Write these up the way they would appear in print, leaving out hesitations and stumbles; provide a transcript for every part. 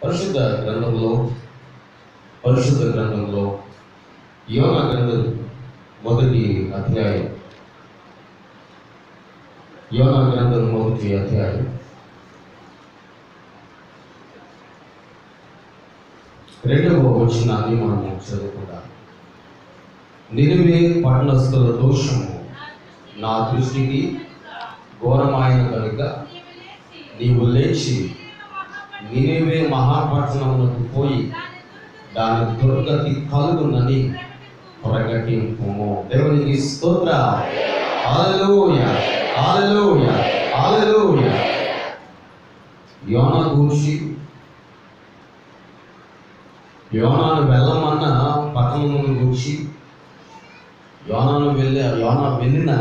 పరిశుద్ధ గ్రంథంలో యోనా గ్రంథం మొదటి అధ్యాయం, యోనా గ్రంథం మొదటి అధ్యాయం 2వ వచనాన్ని మనము చదువుకుందాం. నినివే పట్టణస్థుల దోషము నా దృష్టికి ఘోరమైన కనుక నీవు లేచి నినివే మహాపట్టణమునకు పోయి దాని దుర్గతి కలుగునని ప్రకటింపుము. దేవునికి స్తోత్రం. హల్లెలూయా, హల్లెలూయా, హల్లెలూయా. యోనా గురించి, యోనాను వెళ్ళమన్న పట్టణం గురించి, యోనా వెళ్ళిన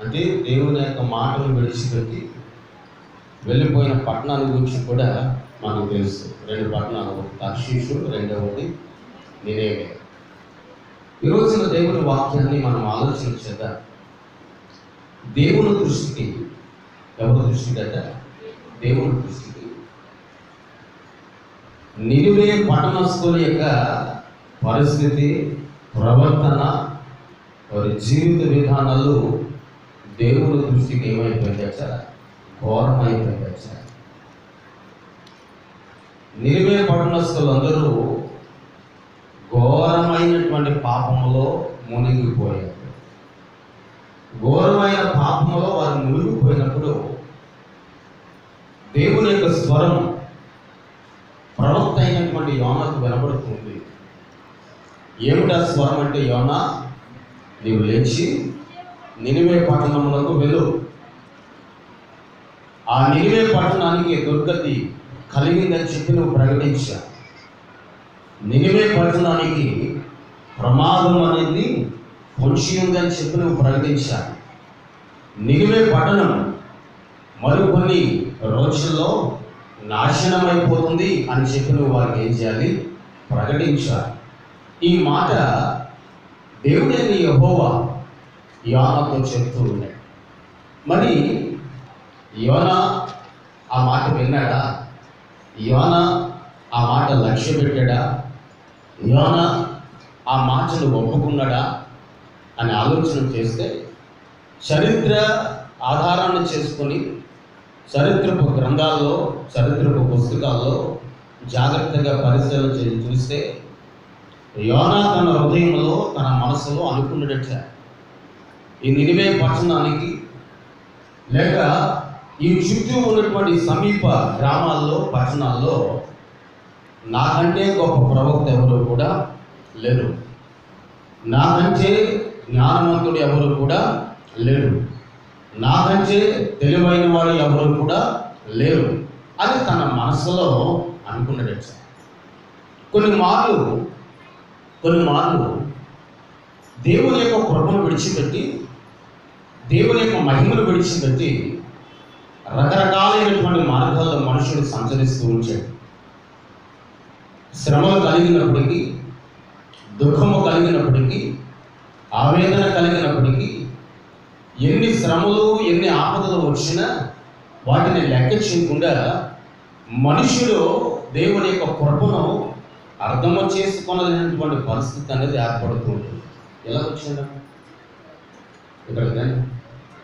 అంటే దేవుని యొక్క మాటను విడిచిపెట్టి వెళ్ళిపోయిన పట్టణాల గురించి కూడా మనకు తెలుసు. 2 పట్టణాలు, ఒకటి తర్షీషు, రెండవది నినివే. ఈ రోజున దేవుని వాక్యాన్ని మనం ఆలోచన చేద్దాం. దేవుని దృష్టికి, ఎవరి దృష్టికి అంటే దేవుని దృష్టికి నినివే పట్టణస్థుల యొక్క పరిస్థితి, ప్రవర్తన, వారి జీవిత విధానాలు దేవుని దృష్టికి ఏమైపోయిందట? ఘోరమైపోయిందట. నినివే పట్టణస్థులందరూ ఘోరమైనటువంటి పాపములో మునిగిపోయారు. ఘోరమైన పాపములో వారు మునిగిపోయినప్పుడు దేవుని యొక్క స్వరం ప్రవక్త అయినటువంటి యోనాకు వినబడుతుంది. ఏమిటా స్వరం అంటే, యోనా నీవు లేచి నినివే పట్టణమునకు వెళ్ళు. ఆ నినివే పట్టణానికి దుర్గతి కలిగిందని చెప్పి నువ్వు ప్రకటించా. నినివే పట్టణానికి ప్రమాదం అనేది పొంచి ఉందని చెప్పి నువ్వు ప్రకటించా. నినివే పట్టణం మరికొన్ని రోజుల్లో నాశనం అయిపోతుంది అని చెప్పి నువ్వు వారికి ఏం చేయాలి? ప్రకటించాలి. ఈ మాట దేవుడైన యెహోవా యోనాతో చెప్తూ ఉన్నాడు. మరి యోనా ఆ మాట విన్నాడా? యోనా ఆ మాట లక్ష్య పెట్టాడా? యోనా ఆ మాటను ఒప్పుకున్నాడా అని ఆలోచన చేస్తే, చరిత్ర ఆధారాన్ని చేసుకొని చరిత్రపు గ్రంథాల్లో, చరిత్రపు పుస్తకాల్లో జాగ్రత్తగా పరిశీలన చేసి చూస్తే, యోనా తన హృదయంలో, తన మనసులో అనుకున్నట్ట, ఈ నినివే పట్టణానికి లేక ఈ చుట్టూ ఉన్నటువంటి సమీప గ్రామాల్లో, పట్టణాల్లో నాకంటే గొప్ప ప్రవక్త ఎవరు కూడా లేరు, నాకంటే జ్ఞానవంతుడు ఎవరు కూడా లేరు, నాకంటే తెలివైన వాడు ఎవరు కూడా లేరు అని తన మనసులో అనుకున్నాడట. కొన్ని మార్లు దేవుని యొక్క కృపను విడిచిపెట్టి, దేవుని యొక్క మహిమను విడిచిపెట్టి రకరకాలైనటువంటి మార్గాల్లో మనుషుడు సంచరిస్తూ ఉంచాడు. శ్రమలు కలిగినప్పటికీ, దుఃఖము కలిగినప్పటికీ, ఆవేదన కలిగినప్పటికీ, ఎన్ని శ్రమలు, ఎన్ని ఆపదలు వచ్చినా వాటిని లెక్క చేయకుండా మనుషుడు దేవుని యొక్క కృపను అర్థం చేసుకొనలేనటువంటి పరిస్థితి అనేది ఏర్పడుతూ ఉంటుంది. ఎలా వచ్చిందా? ఇక్కడ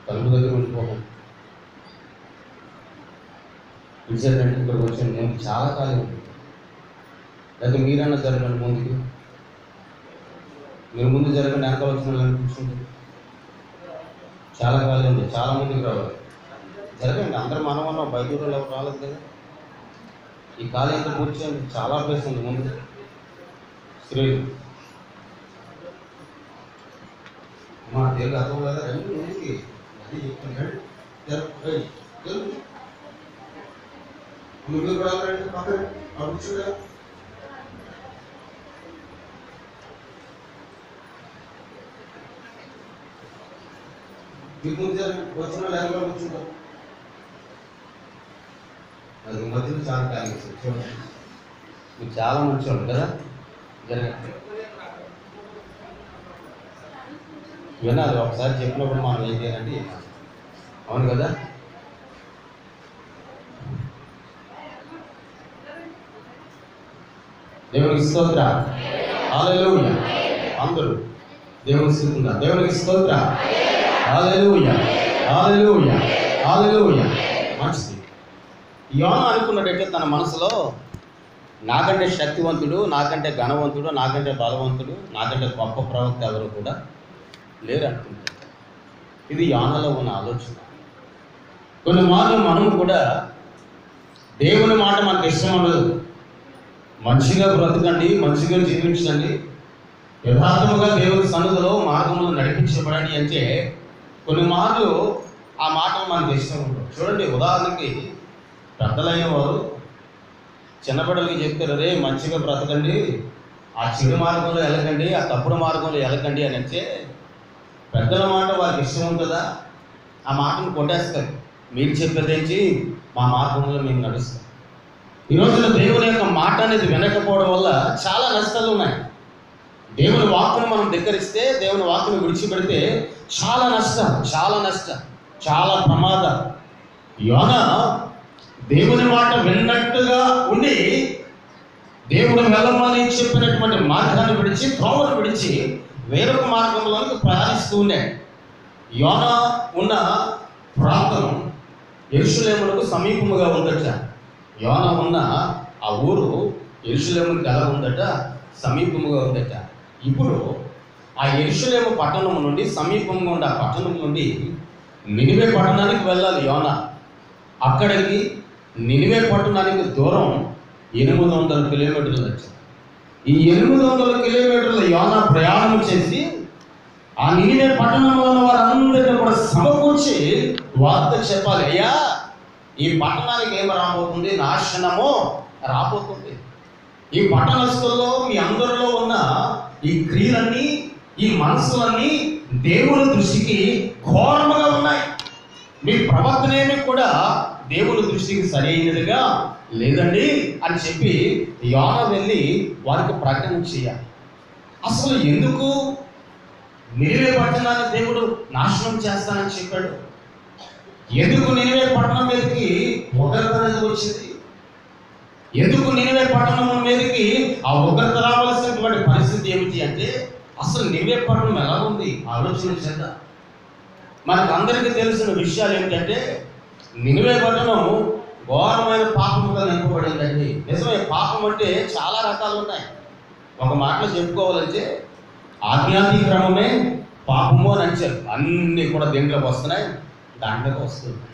తలుపు దగ్గర ఉండిపోతాం విజయండి. ఇక్కడికి వచ్చాను నేను చాలా కాలం ఉంటుంది. లేకపోతే మీరన్నా జరగండి ముందుకి, మీరు ముందు జరగండి, వెనక వచ్చిన వాళ్ళని కూర్చుంటే చాలా కాలం ఉంది. చాలా మందికి రావాలి. జరగండి, అందరు మనం బయట ఎవరు రాలేదు కదా. ఈ ఖాళీ ఎంత కూర్చోండి, చాలా ప్లేస్ ఉంది ముందు. స్త్రీలు మా తెలుగు అర్థం కదా, రండి ముందుకి, అది చెప్తున్నాడు. ముందుకు రావాలంటే పక్కన కూర్చోగా. మీకు ముందు వచ్చిన లేకుండా కూర్చుంటాం. అది మధ్యలో చాలా ఖాళీ చూడండి. మీకు చాలా మంచి వాళ్ళు కదా. జరగండి, వినాలి. ఒకసారి చెప్పినప్పుడు మనం ఏం చేయాలంటే, అవును కదా. దేవునికి స్తోత్ర. హల్లెలూయా. అందరూ దేవునికి స్తుతిందా. దేవునికి స్తోత్ర. హల్లెలూయా. హల్లెలూయా. హల్లెలూయా. మంచిది. యోనా అనుకున్నట్టయితే తన మనసులో నాకంటే శక్తివంతుడు, నాకంటే ఘనవంతుడు, నాకంటే బలవంతుడు, నాకంటే గొప్ప ప్రవక్త ఎవరు కూడా లేరు అనుకుంటారు. ఇది యోనాలో ఉన్న ఆలోచన. కొన్ని మార్లు మనము కూడా దేవుని మాట మనకు ఇష్టం ఉండదు. మంచిగా బ్రతకండి, మంచిగా జీవించండి, యథార్థముగా దేవుని సన్నిధిలో మార్గంలో నడిపించబడండి అంటే కొన్ని మార్లు ఆ మాటలు మనకు ఇష్టం ఉండదు. చూడండి, ఉదాహరణకి పెద్దలైన వారు చిన్నపిల్లలకి చెప్తారు, రే మంచిగా బ్రతకండి, ఆ చెడు మార్గంలో వెళ్ళకండి, ఆ తప్పుడు మార్గంలో వెళ్ళకండి అని అంటే పెద్దల మాట వారికి ఇష్టం ఉంటుందా? ఆ మాటను కొట్టేస్తారు. మీరు చెప్పేదేంటి, మా మార్గంలో మేము నడుస్తాం. ఈ రోజున దేవుని యొక్క మాట అనేది వినకపోవడం వల్ల చాలా నష్టాలు ఉన్నాయి. దేవుని వాక్కును మనం ధిక్కరిస్తే, దేవుని వాక్కును విడిచిపెడితే చాలా నష్టం, చాలా ప్రమాదం. యోనా దేవుని మాట విన్నట్టుగా ఉండి దేవుడు వెళ్ళమని చెప్పినటువంటి మార్గాన్ని విడిచి, త్రోవను విడిచి వేరొక మార్గంలోనికి ప్రయాణిస్తూ ఉన్నాడు. యోనా ఉన్న ప్రాంతం యెరూషలేమునకు సమీపముగా ఉందట. యోనా ఉన్న ఆ ఊరు యెరూషలేమునికి ఎలా ఉందట, సమీపముగా ఉందట. ఇప్పుడు ఆ యెరూషలేము పట్టణం నుండి, సమీపంగా ఉండే ఆ పట్టణం నుండి నినివే పట్టణానికి వెళ్ళాలి యోనా. అక్కడికి నినివే పట్టణానికి దూరం 800 కిలోమీటర్లు వచ్చాయి. ఈ 800 కిలోమీటర్ల యోనా ప్రయాణం చేసి ఆ నినివే పట్టణంలో ఉన్న వారందరినీ కూడా సమకూర్చి వార్త చెప్పాలి. అయ్యా, ఈ పట్టణానికి ఏమి రాబోతుంది, నాశనము రాబోతుంది. ఈ పట్టణస్తుల్లో మీ అందరిలో ఉన్న ఈ క్రియలన్నీ, ఈ మనసులన్నీ దేవుని దృష్టికి ఘోరముగా ఉన్నాయి. మీ ప్రవర్తనేమి కూడా దేవుని దృష్టికి సరైనదిగా లేదండి అని చెప్పి యోనా వెళ్ళి వారికి ప్రకటన చేయాలి. అసలు ఎందుకు నినివే పట్టణాన్ని దేవుడు నాశనం చేస్తానని చెప్పాడు? ఎందుకు నినివే పట్టణం మీదకి ఉగ్రత అనేది వచ్చింది? ఎందుకు నినివే పట్టణం మీదకి ఆ ఉగ్రత రావాల్సినటువంటి పరిస్థితి ఏమిటి అంటే, అసలు నినివే పట్టణం ఎలా ఉంది ఆలోచన చేద్దాం. మనకు అందరికీ తెలిసిన విషయాలు ఏంటంటే, నినివే పట్టణం ఘోరమైన పాపముగా నింపబడిందండి. నిజమే, పాపం అంటే చాలా రకాలు ఉన్నాయి. ఒక మాటలో చెప్పుకోవాలంటే ఆజ్ఞాతిక్రమమే పాపము అని అంటారు. అన్నీ కూడా దేంట్లోకి వస్తున్నాయి, దాంట్లోకి వస్తున్నాయి.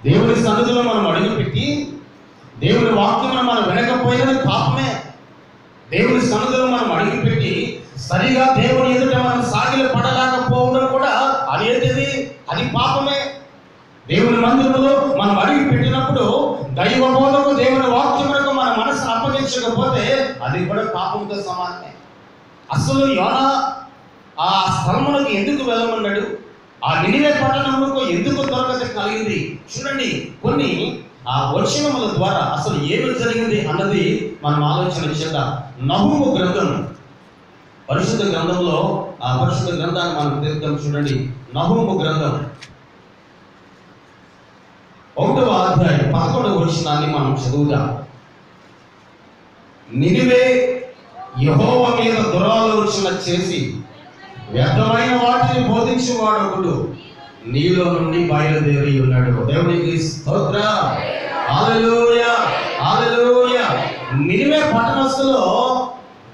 దేవుని సన్నిధిలో మనం అడుగుపెట్టి దేవుని వాక్యమును మనం వినకపోయినది పాపమే. దేవుని సన్నిధిలో మనం అడుగుపెట్టి సరిగా దేవుని ఎదుట మనం సాగిల పడలేకపోవడం కూడా అది పాపమే. దేవుని మందిరంలో మనం అడిగి పెట్టినప్పుడు దైవ బోధకు, దేవుని వాక్యములకు మన మనసును అప్పగించకపోతే అది కూడా పాపంతో సమానమే. అసలు యోనా ఆ స్థలమునకు ఎందుకు వెళ్ళమన్నాడు? ఆ నినివే పట్టణములకు ఎందుకు దొరకత కలిగింది? చూడండి, కొన్ని ఆ వచనముల ద్వారా అసలు ఏమి జరిగింది అన్నది మనం ఆలోచన చేద్దాం. నహూము గ్రంథం, పరిశుద్ధ గ్రంథంలో ఆ పరిశుద్ధ గ్రంథాన్ని మనం తీద్దాం. చూడండి, నహూము గ్రంథం 1వ అధ్యాయం 11వ వచనాన్ని మనం చదువుదాం. నినివే యెహోవా మీద దురాలోచన చేసి వ్యర్థమైన వాటిని బోధించేవాడు ఒకడు నీలో నుండి బయలుదేరి ఉన్నాడు. దేవునికి స్తోత్రం. హల్లెలూయా, హల్లెలూయా. నినివే పట్టణస్తులో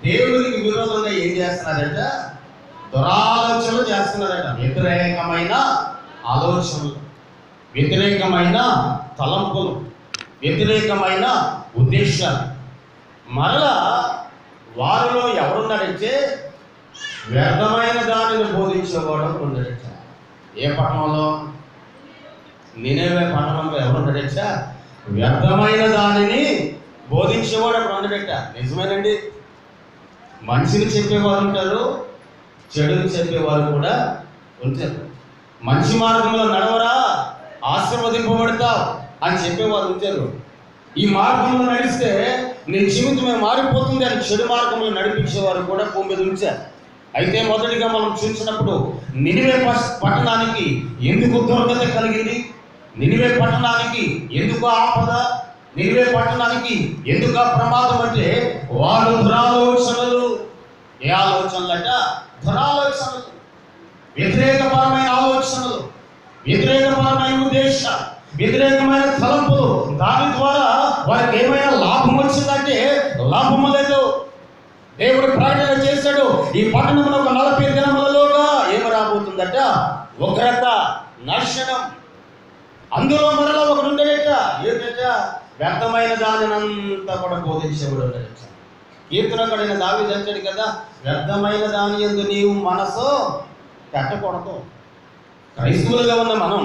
దేవునికి విరోధంగా ఏం చేస్తున్నారట? దురాలోచనలు చేస్తున్నారట. వ్యతిరేకమైన ఆలోచనలు, వ్యతిరేకమైన తలంపులు, వ్యతిరేకమైన ఉద్దేశాలు. మరలా వారిలో ఎవరున్నాడంటే వ్యర్థమైన దానిని బోధించేవాడు ఉన్నాడట. ఏ పట్టణంలో? నినివే పట్టణంలో ఎవరున్నాడట? వ్యర్థమైన దానిని బోధించేవాడు అక్కడ ఉన్నాడట. నిజమేనండి, మంచిని చెప్పేవారు ఉంటారు, చెడుని చెప్పేవారు కూడా ఉంటారు. మంచి మార్గంలో నడవరా, ఆశీర్వదింపబడతావు అని చెప్పేవారు ఉంటారు. ఈ మార్గంలో నడిస్తే నీ జీవితమే మారిపోతుంది అని చెడు మార్గంలో నడిపించేవారు కూడా భూమి మీద ఉంచారు. అయితే మొదటిగా మనం చూసినప్పుడు నినివే పట్టణానికి ఎందుకు దుర్గత కలిగింది? నినివే పట్టణానికి ఎందుకు ఆపద? నినివే పట్టణానికి ఎందుకు ప్రమాదం అంటే వారు దురాలోచనలు. ఏ ఆలోచనలట? దురాలోచనలు, వ్యతిరేకపరమైన ఆలోచనలు, వ్యతిరేకపరమైన ఉద్దేశ, వ్యతిరేకమైన తలంపులు. దాని ద్వారా వారికి ఏమైనా లాభం వచ్చిందంటే లాభము లేదు. దేవుడు ప్రకటన చేశాడు, ఈ పట్టణంలో ఒక 40 దినములలోగా ఏమి రాబోతుందట? ఉగ్రత, నాశనం. అందులో మరలా ఒకటి ఉండేట, ఏంటంట? వ్యర్థమైన దానినంతా కూడా బోధించేవాడు. కీర్తనకుడైన దావీదు అంటాడు కదా, వ్యర్థమైన దాని యందు నీవు మనసు పెట్టకూడదు. క్రైస్తవులుగా ఉన్న మనం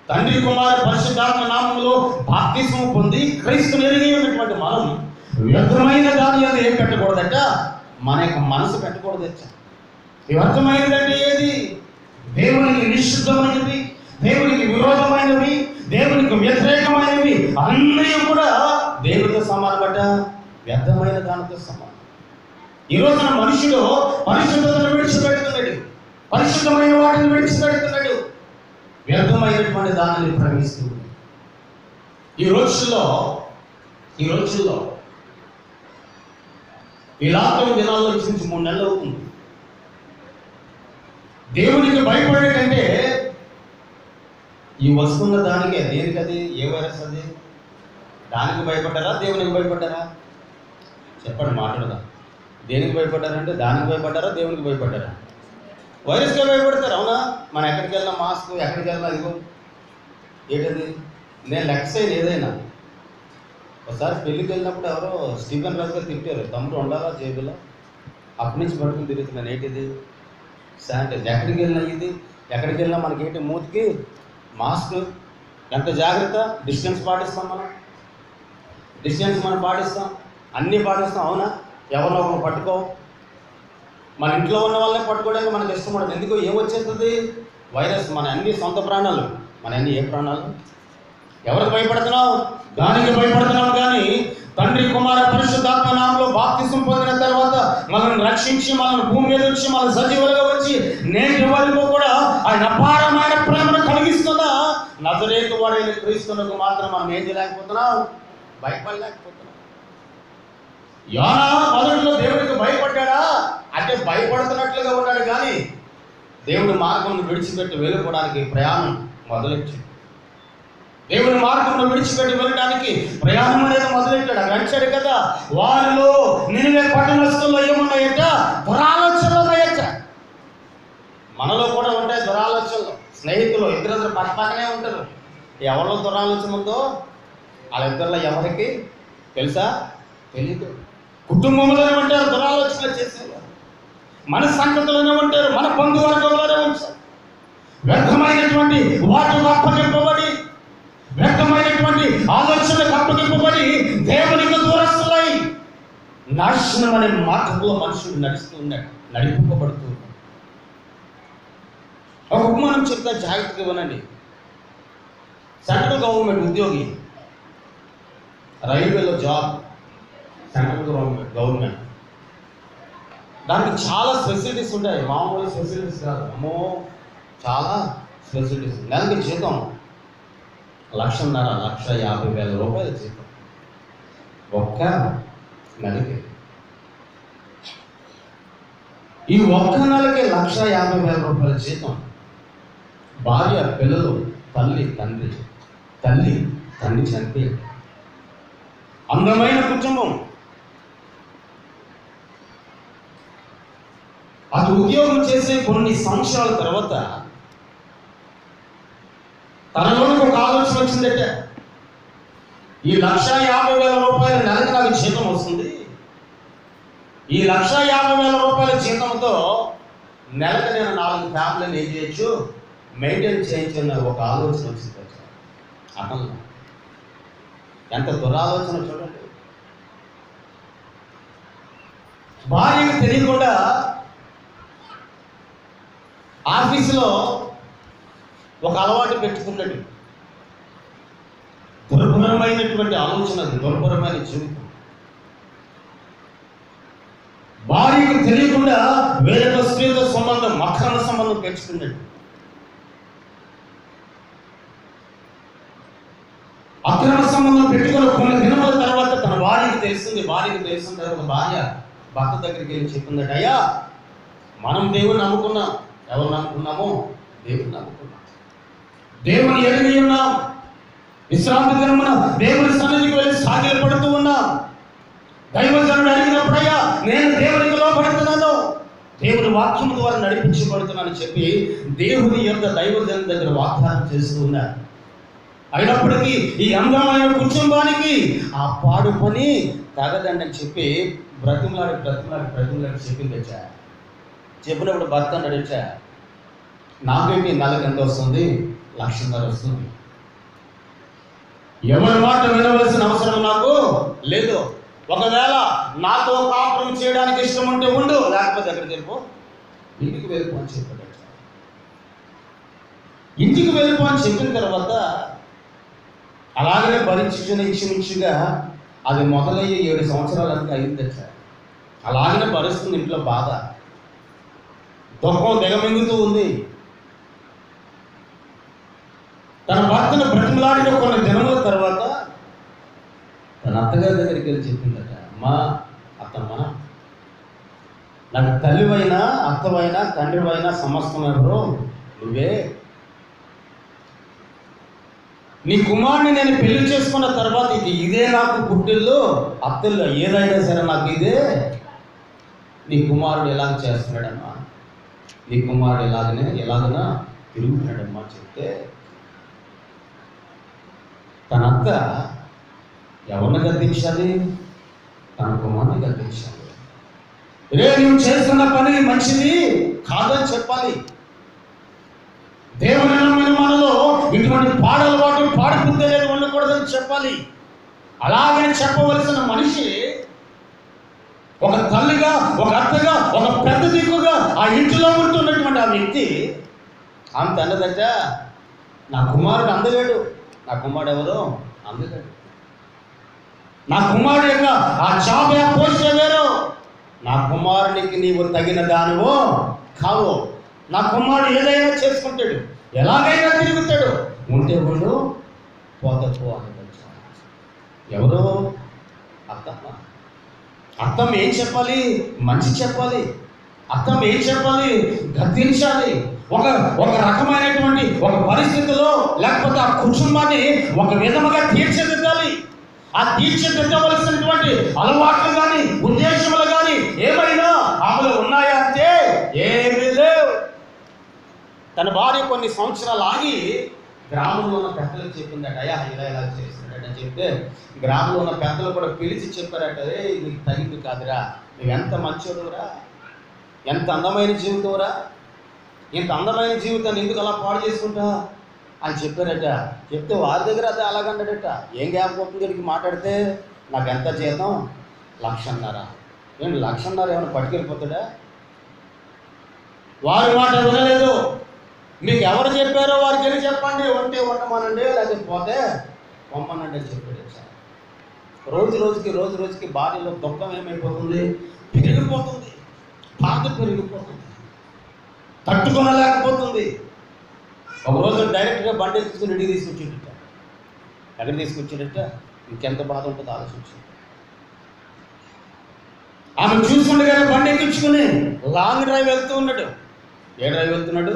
తండ్రి కుమార పరిశుద్ధాత్మ నామములో బాప్తిస్మం పొంది క్రీస్తుని ఎరిగి ఉన్నటువంటి మనం వ్యర్థమైన దాని యందు ఏం పెట్టకూడదట? మన యొక్క మనసు పెట్టకూడదట. వ్యర్థమైనదంటే ఏది? దేవునికి నిషిద్ధమైనవి, దేవునికి విరోధమైనవి, దేవునికి వ్యతిరేకమైనవి అన్నీ కూడా దేవుడితో సమానమట, వ్యర్థమైన దానితో సమానం. ఈ రోజున మనుషుడు పరిశుద్ధతను విడిచిపెడుతున్నాడు, పరిశుద్ధమైన వాటిని విడిచిపెడుతున్నాడు, వ్యర్థమైనటువంటి దానిని ప్రవేశిస్తున్నాడు. ఈ రోజుల్లో ఈ లాక్డౌన్ దినాల్లో నుంచి 3 నెలలు అవుతుంది. దేవునికి భయపడే కంటే ఈ వస్తున్న దానికే, దేనికది? ఏ వైరస్ అది? దానికి భయపడ్డారా? దేవునికి భయపడ్డారా? చెప్పండి, మాట్లాడదా. దేనికి భయపడ్డారంటే దానికి భయపడ్డారా? దేవునికి భయపడ్డారా? వైరస్కే భయపడతారు. అవునా? మనం ఎక్కడికి వెళ్ళినా మాస్క్, ఎక్కడికి వెళ్ళినా ఇదిగో ఏంటది? నేను లెక్క చేయను ఏదైనా. ఒకసారి పెళ్ళికి వెళ్ళినప్పుడు ఎవరో స్టీఫెన్ రాజు గారు తిట్టారు, తమ్ముడు ఉండాలా జేబులో. అప్పటి నుంచి పడుకుని తిరుగుతున్నాను. ఏంటిది? శానిటైజర్. ఎక్కడికి వెళ్ళినా ఇది, ఎక్కడికి వెళ్ళినా మనకి ఏంటి? మూతికి మాస్క్. ఎంత జాగ్రత్త, డిస్టెన్స్ పాటిస్తాం, మనం పాటిస్తాం, అన్నీ పాటిస్తాం. అవునా? ఎవరినో ఒకరు పట్టుకో. మన ఇంట్లో ఉన్న వాళ్ళని పట్టుకోవడానికి మనకు ఇష్టం ఉండదు. ఎందుకు? ఏమొచ్చేస్తుంది? వైరస్. మన అన్ని సొంత ప్రాణాలు, మన అన్ని ఏ ప్రాణాలు? ఎవరికి భయపడుతున్నావు? దానికి భయపడుతున్నావు. కానీ తండ్రి కుమార పరిశుద్ధాత్మ నామములో బాప్తిసం పొందిన తర్వాత మనల్ని రక్షించి, మనల్ని భూమి మీద వచ్చి, మన సజీవులుగా వచ్చి నేటి వరకు కూడా ఆయన అపారమైన ప్రేమను కలిగిస్తున్నా నజరేతు వాడైన క్రీస్తునకు మాత్రం మనం ఏం చేయలేకపోతున్నాం? భయపడలేకపోతున్నాం. యోనా మొదట్లో దేవుడికి భయపడ్డాడా అంటే భయపడుతున్నట్లుగా ఉన్నాడు, కానీ దేవుడి మార్గంను విడిచిపెట్టి వెళ్ళిపోవడానికి ప్రయాణం మొదలెట్టాడు. దేవుడి మార్గంలో విడిచిపెట్టి వెళ్ళడానికి ప్రయాణం అనేది మొదలెట్టాడు. అక్కడ అంటాడు కదా, వారిలో నినివే పట్టణస్థుల్లో ఏమున్నాయట? దురాలోచనలు ఉన్నాయట. మనలో కూడా ఉంటాయి దురాలోచనలు. స్నేహితులు ఇద్దరు పక్కనే ఉంటారు. ఎవరిలో దురాలోచన ఉందో వాళ్ళిద్దరిలో ఎవరికి తెలుసా? తెలీదు. కుటుంబంలోనే ఉంటారు దురాలోచన చేసేవారు, మన సంగతిలోనే ఉంటారు, మన బంధువర్గంలోనే ఉంటారు. వ్యర్థమైనటువంటి వాటికి అప్పగింపబడి, వ్యర్థమైనటువంటి ఆలోచనలకు అప్పగింపబడి దేవునికి దూరస్తులై నాశనం అనే మార్గంలో మనుషుడు నడుస్తూ ఉన్నాడు, నడిపింపబడుతూ ఉన్నాడు. ఒక ఉపమానం చెప్తా, జాగ్రత్తగా వినండి. సెంట్రల్ గవర్నమెంట్ ఉద్యోగి, రైల్వేలో జాబ్, సెంట్రల్ గవర్నమెంట్. దానికి చాలా ఫెసిలిటీస్ ఉంటాయి, మామూలు ఫెసిలిటీస్ కాదు. అమ్మో, చాలా ఫెసిలిటీస్. నెలకి జీతం 1,50,000, 1,50,000 రూపాయలు జీతం ఒక్క నెలకి. ఈ ఒక్క నెలకి 1,50,000 రూపాయల జీతం. భార్య, పిల్లలు, తండ్రి చనిపోయి అందమైన కుటుంబం. అది ఉద్యోగం చేసే కొన్ని సంవత్సరాల తర్వాత తనలోనికి ఒక ఆలోచన వచ్చిందట, ఈ 1,50,000 రూపాయల నెలకు నాకు జీతం వస్తుంది, ఈ 1,50,000 రూపాయల జీతంతో నెలకు నేను 4 ఫ్యామిలీని ఏం చేయొచ్చు, మెయింటైన్ చేయించిన ఒక ఆలోచన వచ్చింది అతను. ఎంత దురాలోచన చూడండి. భార్యకు తెలియకుండా ఆఫీసులో ఒక అలవాటు పెట్టుకున్నాడు. దుర్భరమైనటువంటి ఆలోచన, దుర్భరమైన జీవితం. భార్యకు తెలియకుండా వేరొక స్త్రీతో సంబంధం, అక్రమ సంబంధం పెంచుకున్నాడు. అక్రమ సంబంధం పెట్టుకుని తెలుస్తుంది, భార్యకి తెలుస్తుంది. ఒక భార్య భర్త దగ్గరికి వెళ్ళి చెప్పిందట, అయ్యా మనం దేవుని నమ్ముకున్నాం. ఎవరు నమ్ముకున్నాము? దేవుని నమ్ముకున్నాం. దేవుని ఎరిగి ఉన్నాం. విశ్రాంతి దినమున దేవుని సన్నిధికి వెళ్ళి సాగిలు పడుతూ ఉన్నాం. దైవజనుడు అడిగినప్పుడు, అయ్యా నేను దేవునికి లోపడుతున్నాను, దేవుని వాక్యం ద్వారా నడిపించబడుతున్నానని చెప్పి దేవుని యొక్క దైవజనుడి దగ్గర వాగ్దానం చేస్తూ ఉన్నారు. అయినప్పటికీ ఈ అందమైన కుటుంబానికి ఆ పాడు పని తగదండి చెప్పి బ్రతిమలాడి చెప్పిందచ్చా. చెప్పినప్పుడు భర్త అడిచా, నాకేంటి నెలకు ఎంత వస్తుంది? 1,00,000 వస్తుంది. ఎవరి మాట వినవలసిన అవసరం నాకు లేదు. ఒకవేళ నాతో కాపురం చేయడానికి ఇష్టం ఉంటే ఉండు, లేకపోతే ఎక్కడికి వెళ్ళిపో, ఇంటికి వెళ్ళిపో అని చెప్పాడు. ఇంటికి వెళ్ళిపో అని చెప్పిన తర్వాత అలాగనే భరించిన ఇంచుమించుగా అది మొదలయ్యే 7 సంవత్సరాలకు అయిందట. అలాగనే భరిస్తుంది. ఇంట్లో బాధ, దుఃఖం దిగమింగుతూ ఉంది. తన భర్తను బ్రతిమలాడిన కొన్ని దినముల తర్వాత తన అత్తగారి దగ్గరికి వెళ్ళి చెప్పిందట, అమ్మా అత్తమ్మ, నాకు తల్లివైనా అత్తవైనా తండ్రివైనా సమస్తం ఎవరు? నువ్వే. నీ కుమారుని నేను పెళ్లి చేసుకున్న తర్వాత ఇదే నాకు పుట్టిల్లు, అత్తల్లో ఏదైనా సరే నాకు ఇదే. నీ కుమారుడు ఎలాగ చేస్తున్నాడమ్మా, నీ కుమారుడు ఎలాగనా తిరుగుతున్నాడమ్మా చెప్తే తన అత్త ఎవరిని గద్దించాలి? తన కుమారుని గద్దించాలి. రే నువ్వు చేస్తున్న పని మంచిది కాదని చెప్పాలి. దేవుని నమ్మిన మనలో ఇటువంటి పాడలవాటు పాడుకుంటే ఉండకూడదని చెప్పాలి. అలాగని చెప్పవలసిన మనిషి ఒక తల్లిగా, ఒక అత్తగా, ఒక పెద్ద దిక్కుగా ఆ ఇంటిలో ఉంటున్నటువంటి ఆ వ్యక్తి ఆమె అన్నదట, నా కుమారుడు అందలేడు. నా కుమారుడు ఎవరు? అందలేడు. నా కుమారుడు యొక్క ఆ చాప పోషణ వేరు. నా కుమారునికి నీవు తగిన దానివో కావు. నా కుమారుడు ఏదైనా చేసుకుంటాడు, ఎలాగైనా తిరుగుతాడు, ఉంటే ఉండు, పోతే పో అని. ఎవరు? అత్తమ్మ. అత్తమ్మ ఏం చెప్పాలి? మంచి చెప్పాలి. అత్తమ్మ ఏం చెప్పాలి? గద్దించాలి. ఒక రకమైనటువంటి ఒక పరిస్థితిలో లేకపోతే ఆ కుటుంబాన్ని ఒక విధముగా తీర్చిదిద్దాలి. ఆ తీర్చిదిద్దవలసినటువంటి అలవాట్లు కానీ ఉద్దేశములు కానీ ఏమైనా ఆమెలో ఉన్నాయా అంటే ఏమీ లేవు. తన భార్య కొన్ని సంవత్సరాలు ఆగి గ్రామంలో ఉన్న పెద్దలకు చెప్పిందట, అయ్యా ఇలా చేస్తున్నాడట అని చెప్తే గ్రామంలో ఉన్న పెద్దలు కూడా పిలిచి చెప్పారట, నీకు తగింది కాదురా, నువ్వు ఎంత మంచోడురా, ఎంత అందమైన జీవితంరా, ఇంత అందమైన జీవితాన్ని ఎందుకు అలా పాడు చేసుకుంటా అని చెప్పారట. చెప్తే వారి దగ్గర అదే అలాగన్నాడట. ఏం గ్యాప్ గొప్పకి మాట్లాడితే నాకు ఎంత జీతం? 1,00,000. నేను 1,00,000 ఏమైనా పట్టుకెళ్ళిపోతాడా? వారి మాట వినలేదు. మీకు ఎవరు చెప్పారో వారికి వెళ్ళి చెప్పండి, ఉంటే ఉండమనండి, లేకపోతే పొమ్మనండి అని చెప్పాడు. రోజు రోజుకి భార్యలో దుఃఖం ఏమైపోతుంది? పెరిగిపోతుంది. బాధ పెరిగిపోతుంది, తట్టుకోనలేకపోతుంది. ఒకరోజు డైరెక్ట్గా బండి తీసుకుని ఇంటికి తీసుకొచ్చిండట. ఎక్కడ తీసుకొచ్చిండట? ఇంకెంత బాధ ఉంటుందో ఆలోచించి ఆమె చూసుకుండగానే బండి ఎక్కించుకుని లాంగ్ డ్రైవ్ వెళ్తూ ఉన్నాడు. ఏ డ్రైవ్ వెళ్తున్నాడు?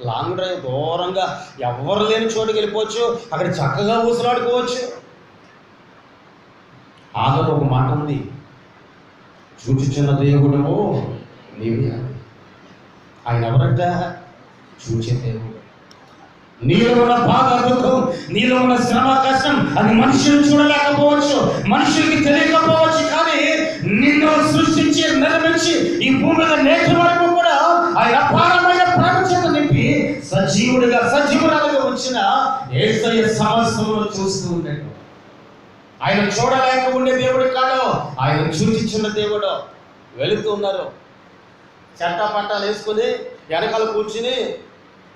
Long drive. దూరంగా ఎవరు లేని చోటుకి వెళ్ళిపోవచ్చు, అక్కడ చక్కగా ఊసలాడుకోవచ్చు. ఆగలో ఒక మాట ఉంది, చూచుచున్న దేవుడు నీవే. ఆయన ఎవరంట? చూచే దేవుడు. నీలో ఉన్న బాధ దుఃఖం, నీలో ఉన్న శ్రమ కష్టం అది మనుషులు చూడలేకపోవచ్చు, మనుషులకి తెలియకపోవచ్చు, కానీ నిన్ను సృష్టించి నిర్మించి ఈ భూమి మీద నేటి వరకు కూడా ఆయన అపారమైన ప్రపంచత నింపి సజీవురాలుగా వచ్చిన యేసయ్య సమస్తమును చూస్తూ ఉన్నాడు. ఆయన చూడలేక ఉండే దేవుడు కాదు, ఆయన చూచిచున్న దేవుడు. వెళుతూ ఉన్నారు, చట్టా పట్టాలు వేసుకుని వెనకాల కూర్చుని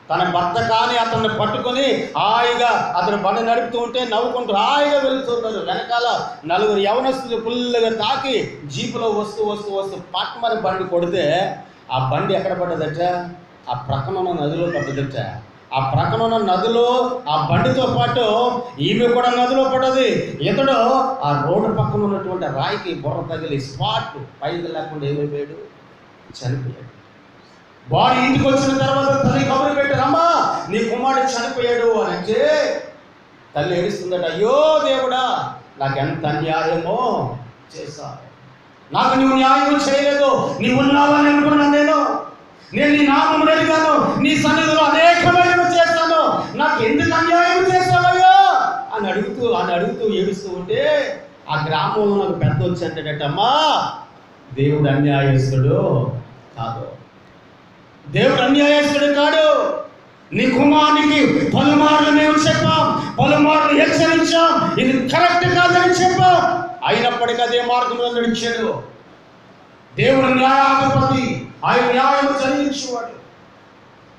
తన భర్త కానీ అతన్ని పట్టుకొని హాయిగా అతను బండి నడుపుతూ ఉంటే నవ్వుకుంటూ హాయిగా వెళుతున్నారు. వెనకాల 4 యవనస్తులు ఫుల్గా తాకి జీపులో వస్తూ పట్టమని బండి కొడితే ఆ బండి ఎక్కడ పడ్డదట? ఆ ప్రక్కన ఉన్న నదిలో పడ్డదట. ఆ ప్రక్కన ఉన్న నదిలో ఆ బండితో పాటు ఈమె కూడా నదిలో పడ్డది. ఇతడు ఆ రోడ్డు పక్కన ఉన్నటువంటి రాయికి బుర్ర తగిలి స్పాట్ పైకి లేకుండా ఏమైపోయాడు, చనిపోయాడు. వాడు ఇంటికి వచ్చిన తర్వాత తల్లి కబురు పెట్టారు, అమ్మా నీ కుమారుడు చనిపోయాడు అని అంటే తల్లి ఏడుస్తుందట, అయ్యో దేవుడా నాకు ఎంత అన్యాయమో చేశా, నాకు నువ్వు న్యాయం చేయలేదు, నీవు ఉన్నావని అనుకున్నాను, నేను నీ నామమును అడిగాను, నీ సన్నిధిలో అనేకమైన చేశాను, నాకు ఎందుకు అన్యాయం చేశావయ్యా అని అడుగుతూ ఏడుస్తూ ఉంటే ఆ గ్రామంలో నాకు పెద్ద వచ్చి అంటాడటమ్మా, దేవుడు అన్యాయస్తుడు కాదు, దేవుడు అన్యాయస్తుడు కాడు. నీ కుమారునికి పలుమార్లు మేము చెప్పాం, పలుమార్లు హెచ్చరించాం, ఇది కరెక్ట్ కాదని చెప్పాం, అయినప్పటికీ అదే మార్గంలో నడిచాడు. దేవుడు న్యాయాధిపతి, ఆయన న్యాయం జరిగించేవాడు.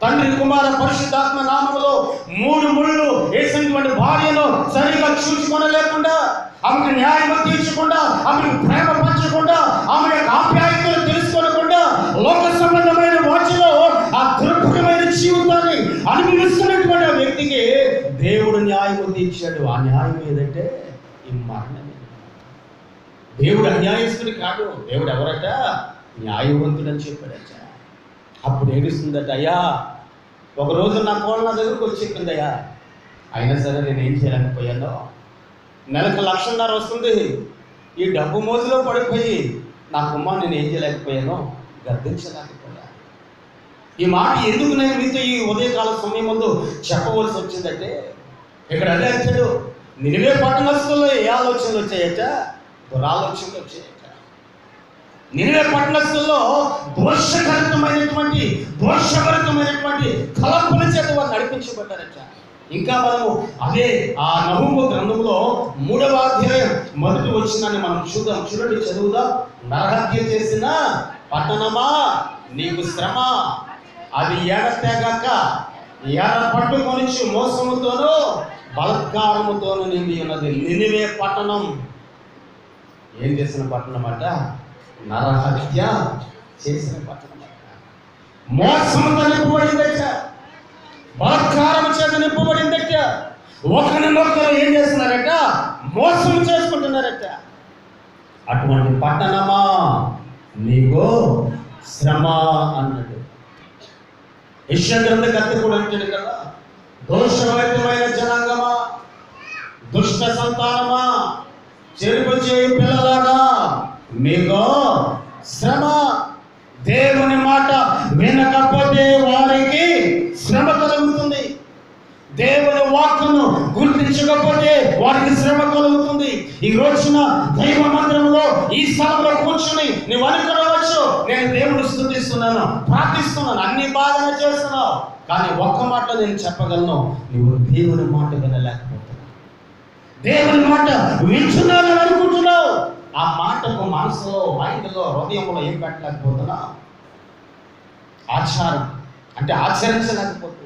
తండ్రి కుమార పరిశుద్ధాత్మ నామములో 3 ముళ్ళు వేసినటువంటి భార్యను సరిగా చూసుకొనలేకుండా, ఆమెకు న్యాయం తీర్చకుండా, ఆమెకు ప్రేమ పంచకుండా, ఆమె యొక్క ఆప్యాయతలు తెలుసుకోకుండా, లోక సంబంధమైన వాటిలో ఆ దుర్భరమైన జీవితాన్ని అనుభవిస్తున్నటువంటి ఆ వ్యక్తికి దేవుడు న్యాయం తీర్చాడు. ఆ న్యాయం ఏదంటే ఈ మరణమే. దేవుడు అన్యాయస్తుడు కాదు, దేవుడు ఎవరట, న్యాయవంతుడు అని చెప్పాడట. అప్పుడు ఏడుస్తుందట, అయ్యా ఒకరోజు నా కోళ్ళ నా దగ్గరకు వచ్చి చెప్పిందయ్యా, అయినా సరే నేను ఏం చేయలేకపోయాను, నెలకు 1,50,000 వస్తుంది, ఈ డబ్బు మోజులో పడిపోయి నా కుమారుని నేను ఏం చేయలేకపోయాను, గద్దించలేకపోయా. ఈ మాట ఎందుకు నేను మీతో ఈ ఉదయకాల సమయం ముందు చెప్పవలసి వచ్చిందంటే, ఇక్కడ అదే వచ్చాడు, నినివే పట్టణస్థుల్లో ఏ ఆలోచనలు వచ్చాయట, దురాలోచనలు వచ్చాయట. నినివే పట్టణస్థుల్లో దోషభరితమైనటువంటి కలంపుల చేత వారు నడిపించబడ్డారట. ఇంకా మనము అదే ఆ నహూము గ్రంథంలో 3వ అధ్యాయం 1వ వచనాన్ని మనం చూడండి, చదువుదాం. నరహత్య చేసిన పట్టణమా నీకు శ్రమ, అది ఎడతెగక ఎడ పట్టుకొని మోసముతోనూ బలత్కారముతోనూ నిండి ఉన్నది. నినివే పట్టణం ఏం చేసిన పట్టణం అట, నరహత్య చేసిన పట్టణం అట, మోసముతో నింపబడిందట, బలత్కారం చేత నింపబడిందట. ఒకరినొకరు ఏం చేస్తున్నారట, మోసం చేసుకుంటున్నారట. అటువంటి పట్టణమా నీకు శ్రమ అన్నాడు. యెషయా గ్రంథకర్త కూడా అంటాడు కదా, దోషరహితమైన జనాంగమా, దుష్ట సంతానమా, చెరుపు చేయి పిల్లలారా మీకు శ్రమ. దేవుని మాట వినకపోతే వారికి శ్రమ కలుగుతుంది, దేవుని వాక్కును గుర్తించకపోతే వారికి శ్రమ కలుగుతుంది. ఈ రోజున దైవ మందిరంలో ఈ స్థలంలో కూర్చుని నువ్వు అనుకోవచ్చు, నేను దేవుడు స్తుతిస్తున్నాను, ప్రార్థిస్తున్నాను, అన్ని బాగానే చేస్తున్నావు, కానీ ఒక్క మాట నేను చెప్పగలను, నువ్వు దేవుని మాట వినలేకపోతున్నావు, దేవుని మాట వింటున్నాను అనుకుంటున్నావు, ఆ మాటకు మనసులో, మైండ్లో, హృదయంలో ఏం పెట్టలేకపోతున్నావు, ఆచారం అంటే ఆచరించలేకపోతున్నావు.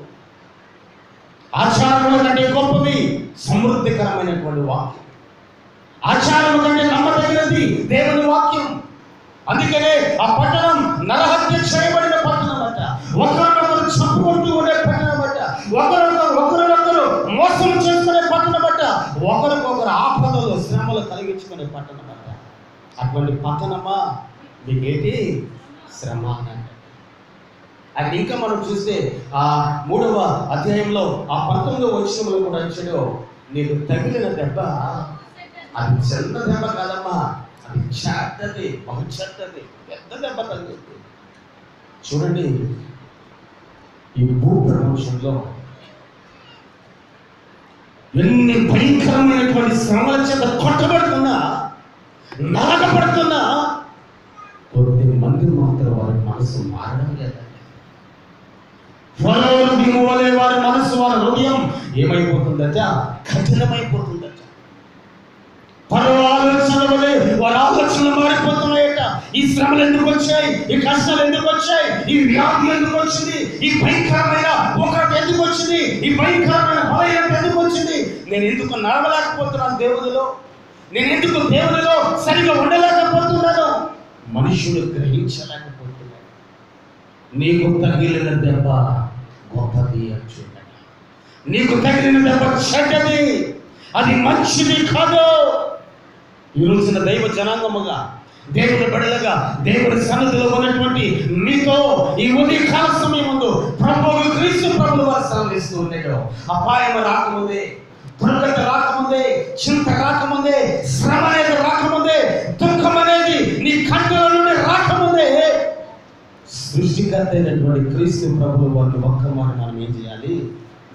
ఆచారముల కంటే గొప్పది సమృద్ధికరమైనటువంటి వాక్యం, ఆచారము కంటే నమ్మదగినది దేవుని వాక్యం. అందుకనే ఆ పట్టణం నరహత్య చేయబడిన పట్టణం అట, ఒకరినొకరు చంపుకుంటూ ఉండే పట్టణం అట, ఒకరినొకరు మోసం చేసుకునే పట్టణం అట, ఒకరికొకరు ఆపదలు శ్రమలు కలిగించుకునే పట్టణం అట. అటువంటి పట్టణమా మీకేంటి శ్రమ అని. అది ఇంకా మనం చూస్తే ఆ 3వ అధ్యాయంలో ఆ 19వ వచనంలో కూడా వచ్చాడు, నీకు తగిలిన దెబ్బ అది చిన్న దెబ్బ కాదమ్మా, అది చెడ్డది, బహు చెడ్డది, పెద్ద దెబ్బ తగిలింది. చూడండి, ఈ భూప్రపంచంలో ఎన్ని భయంకరమైనటువంటి శ్రమల చేత కొట్టబడుతున్నా, నరకబడుతున్నా, కొద్ది మంది మాత్రం వారి మనసు మారడం లేదండి. వలే వారి మనసు, వారి హృదయం ఏమైపోతుందట, కఠినమైపోతుందట. పరో ఆలోచన వలె వారి ఆలోచనలు మారిపోతున్నాయట. ఈ శ్రమలు ఎందుకు వచ్చాయి, ఈ కష్టాలు ఎందుకు వచ్చాయి, ఈ వ్యాధి ఎందుకు వచ్చింది, ఈ భయంకరమైన ఒకటి ఎందుకు వచ్చింది, ఈ భయంకరమైన భయం ఎందుకు వచ్చింది, నేను ఎందుకు నడవలేకపోతున్నాను దేవుడిలో, నేను ఎందుకు దేవుడిలో సరిగా ఉండలేకపోతున్నాను, మనుషులు గ్రహించలేకపోతున్నాడు. నీకు తగిలిన దెబ్బ గొప్పది అని చూడండి. నీకు తగిలిన దెబ్బ చెడ్డది, అది మంచిది కాదు. ఈ రోజున దైవ జనాంగముగా, దేవుని బిడ్డలుగా, దేవుని సన్నిధిలో ఉన్నటువంటి మీతో ఈ ఉదయకాల సమయం ముందు ప్రభువు క్రీస్తు ప్రభువు వారు సెలవిస్తూ ఉన్నాడు. అపాయం రాకముందే, దుర్గత రాకముందే, చింత రాకముందే, శ్రమ అనేది రాకముందే, దుఃఖం అనేది నీ కంటిలో నుండి రాకముందే సృష్టికర్త అయినటువంటి క్రీస్తు ప్రభువు వారిని ఒక్క మాట మనం ఏం చేయాలి?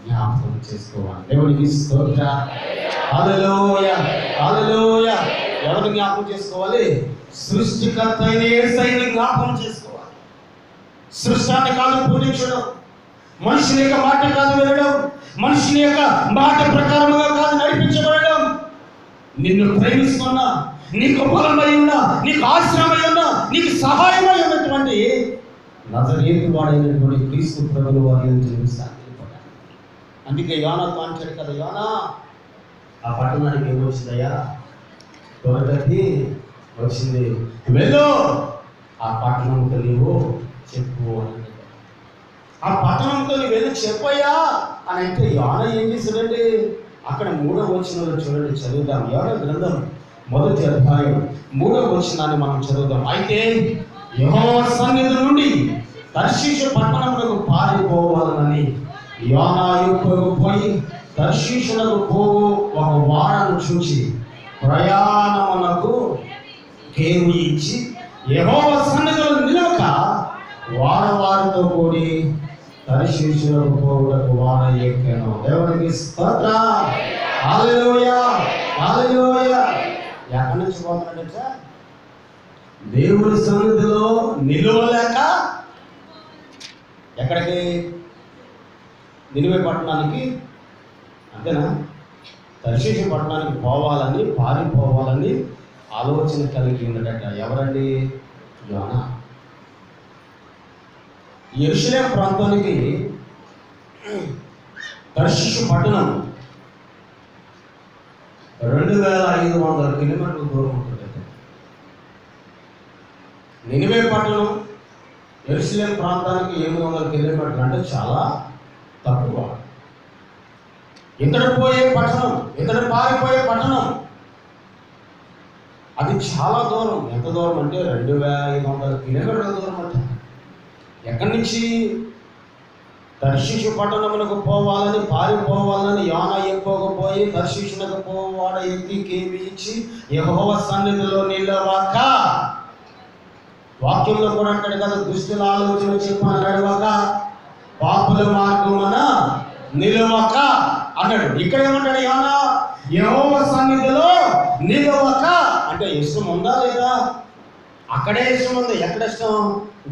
జ్ఞాపకం చేసుకోవాలి. దేవునికి స్తోత్రం. హల్లెలూయా, హల్లెలూయా. ఎవరిని జ్ఞాపకం చేసుకోవాలి? సృష్టికర్త అయిన యేసయ్యని జ్ఞాపకం చేసుకోవాలి. సృష్టాన్ని కాదు పూజించడం, మనుషుని యొక్క మాట కాదు వినడం, మనుషుని యొక్క మాట ప్రకారముగా కాదు నడిపించబడడం. నిన్ను ప్రేమిస్తున్నా, నీకు బలమై ఉన్నా, నీకు ఆశ్రమై ఉన్నా, నీకు సహాయమై ఉన్నటువంటి నజరేతు వాడైనటువంటి క్రీస్తు ప్రభువు వారి జీవిస్తాను. అందుకే యోనాతో అంటాడు కదా, యోనా ఆ పట్టణానికి ఏమొచ్చిందయ్యా? దొరకతి వచ్చింది, వెళ్ళు ఆ పట్టణంతో నీవు చెప్పు అని. ఆ పట్టణంతో నీవు వెళ్ళి చెప్పయ్యా అని అంటే యోనా ఏం చేశాడండి? అక్కడ 3వ వచనంలో చూడండి, చదువుదాం. యోనా గ్రంథం 1వ అధ్యాయం 3వ వచనాన్ని మనం చదువుదాం. అయితే యెహోవా సన్నిధి నుండి తర్షీషు పట్టణమునకు పారిపోవాలని యోనా యొక్కకు పోయి తర్షీషునకు పోవు ఒక వాడను చూచి ప్రయాణమునకు కేవి ఇచ్చి యెహోవా సన్నిధిలో నిలవక వాడవారితో కూడి తర్షీషునకు పోవుటకు వాడ ఎక్కాను. దేవునికి స్తోత్రం. హల్లెలూయా, హల్లెలూయా. ఎక్కడి నుంచి పోతున్నాడంట? దేవుని సన్నిధిలో నిలవలేక ఎక్కడికి? నినివే పట్టణానికి. అంతేనా? తర్షీషు పట్టణానికి పోవాలని, పారిపోవాలని ఆలోచన కలిగి ఉన్నదట. ఎవరండి? యోనా. యెరూషలేము ప్రాంతానికి తర్షీషు పట్టణం 2500 కిలోమీటర్ల దూరం ఉంటుంది. నినివే పట్టణం యెరూషలేము ప్రాంతానికి 800 కిలోమీటర్లు, అంటే చాలా తక్కువ. ఇతడు పోయే పట్టణం, ఇతడు పారిపోయే పట్టణం అది చాలా దూరం. ఎంత దూరం అంటే 2500 కిలోమీటర్ల దూరం అంట. ఎక్కడి నుంచి? తర్షీషు పట్టణమునకు పోవాలని, పారిపోవాలని యోనా ఎక్కపోయి తర్షీషునకు పోవాడ ఎక్కి కేవి ఇచ్చి యెహోవా సన్నిధిలో నిలవక. వాక్యంలో కూడా అంటాడు కదా, దుష్టుల ఆలోచన చెప్పిన నడవక, పాపుల మార్గమున నిలవక అన్నాడు. ఇక్కడ ఏమంటాడు యోనా? యెహోవా సన్నిధిలో నిలవక అంటే ఇష్టం ఉందా లేదా? అక్కడే ఇష్టం ఉంది. ఎక్కడ ఇష్టం?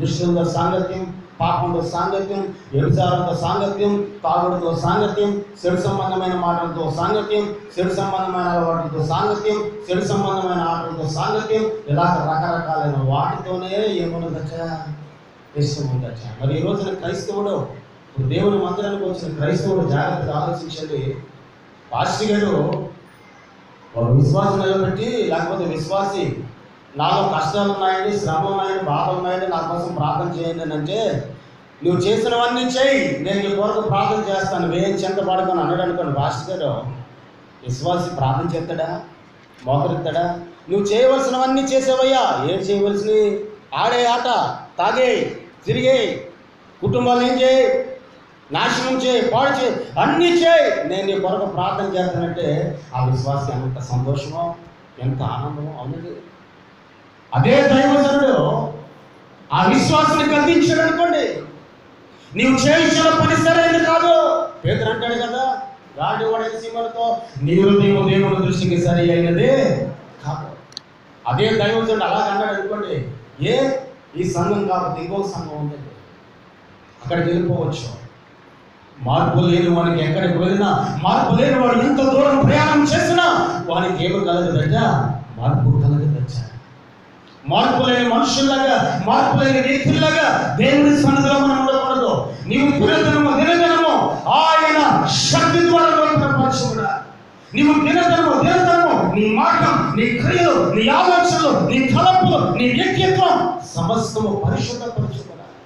దుష్టులతో సాంగత్యం, పాపంతో సాంగత్యం, వ్యభిచారంతో సాంగత్యం, తాగుడుతో సాంగత్యం, చెడు సంబంధమైన మాటలతో సాంగత్యం, చెడు సంబంధమైన అలవాట్లతో సాంగత్యం, చెడు సంబంధమైన ఆటలతో సాంగత్యం, ఇలా రకరకాలైన వాటితోనే ఏమున్నదట? ఇష్టం ఉందట. మరి ఈ రోజున క్రైస్తవుడు, దేవుని మందిరానికి వచ్చిన క్రైస్తవుడు జాగ్రత్తగా ఆలోచించండి. పాస్టర్ గారు ఒక విశ్వాసం నిలబెట్టి, లేకపోతే విశ్వాసి నాలో కష్టాలు ఉన్నాయండి, శ్రమ ఉన్నాయండి, బాధలు ఉన్నాయండి, నా కోసం ప్రార్థన చేయండి అని అంటే, నువ్వు చేసినవన్నీ చేయి, నేను నీ కొరకు ప్రార్థన చేస్తాను, వేయం చెంత పడుకొని అన్నాడు అనుకోండి. పాస్టర్ గారు విశ్వాసి ప్రార్థన చేస్తాడా? మోకరిస్తాడా? నువ్వు చేయవలసినవన్నీ చేసేవయ్యా. ఏం చేయవలసినవి? ఆడే ఆట, తాగే, తిరిగే, కుటుంబాలు ఏం చేయి, నాశనం చేయి, పాడు చేయి, అన్నీ చేయి, నేను నీ కొరకు ప్రార్థన చేస్తానంటే ఆ విశ్వాసం ఎంత సంతోషమో, ఎంత ఆనందమో. అవునండి. అదే దైవజనుడు ఆ విశ్వాసాన్ని గద్దించాడు అనుకోండి, నీవు చేయించిన పని సరైనది కాదు. పేతురు అంటాడు కదా, గాడి వాడే సీమలతో నీవు దేవుని దృష్టికి సరి అయినదే కాదు. అదే దైవజనుడు అలాగ అన్నాడు అనుకోండి, ఈ సంఘం కాకపోతే ఇంకొక సంఘం ఉందండి, అక్కడికి వెళ్ళిపోవచ్చు. మార్పు లేని వానికి ఎక్కడికి వెళ్ళినా, మార్పు లేని వాడు ఎంత దూరం ప్రయాణం చేసినా వానికి ఏమి కలగదట? మార్పు కలగదట. మార్పు లేని మనుషుల్లాగా, మార్పు లేని వ్యక్తుల్లాగా దేవుని సన్నిధిలో మనం ఉండకూడదు. నీవు దినదినము ఆయన శక్తి ద్వారా లోపరపరచబడాలి. నీవు దినదినము నీ మాట, నీ క్రియలు, నీ ఆలోచనలు, నీ తలంపులు, నీ వ్యక్తిత్వం సమస్తము పరిశుద్ధపరచబడాలి.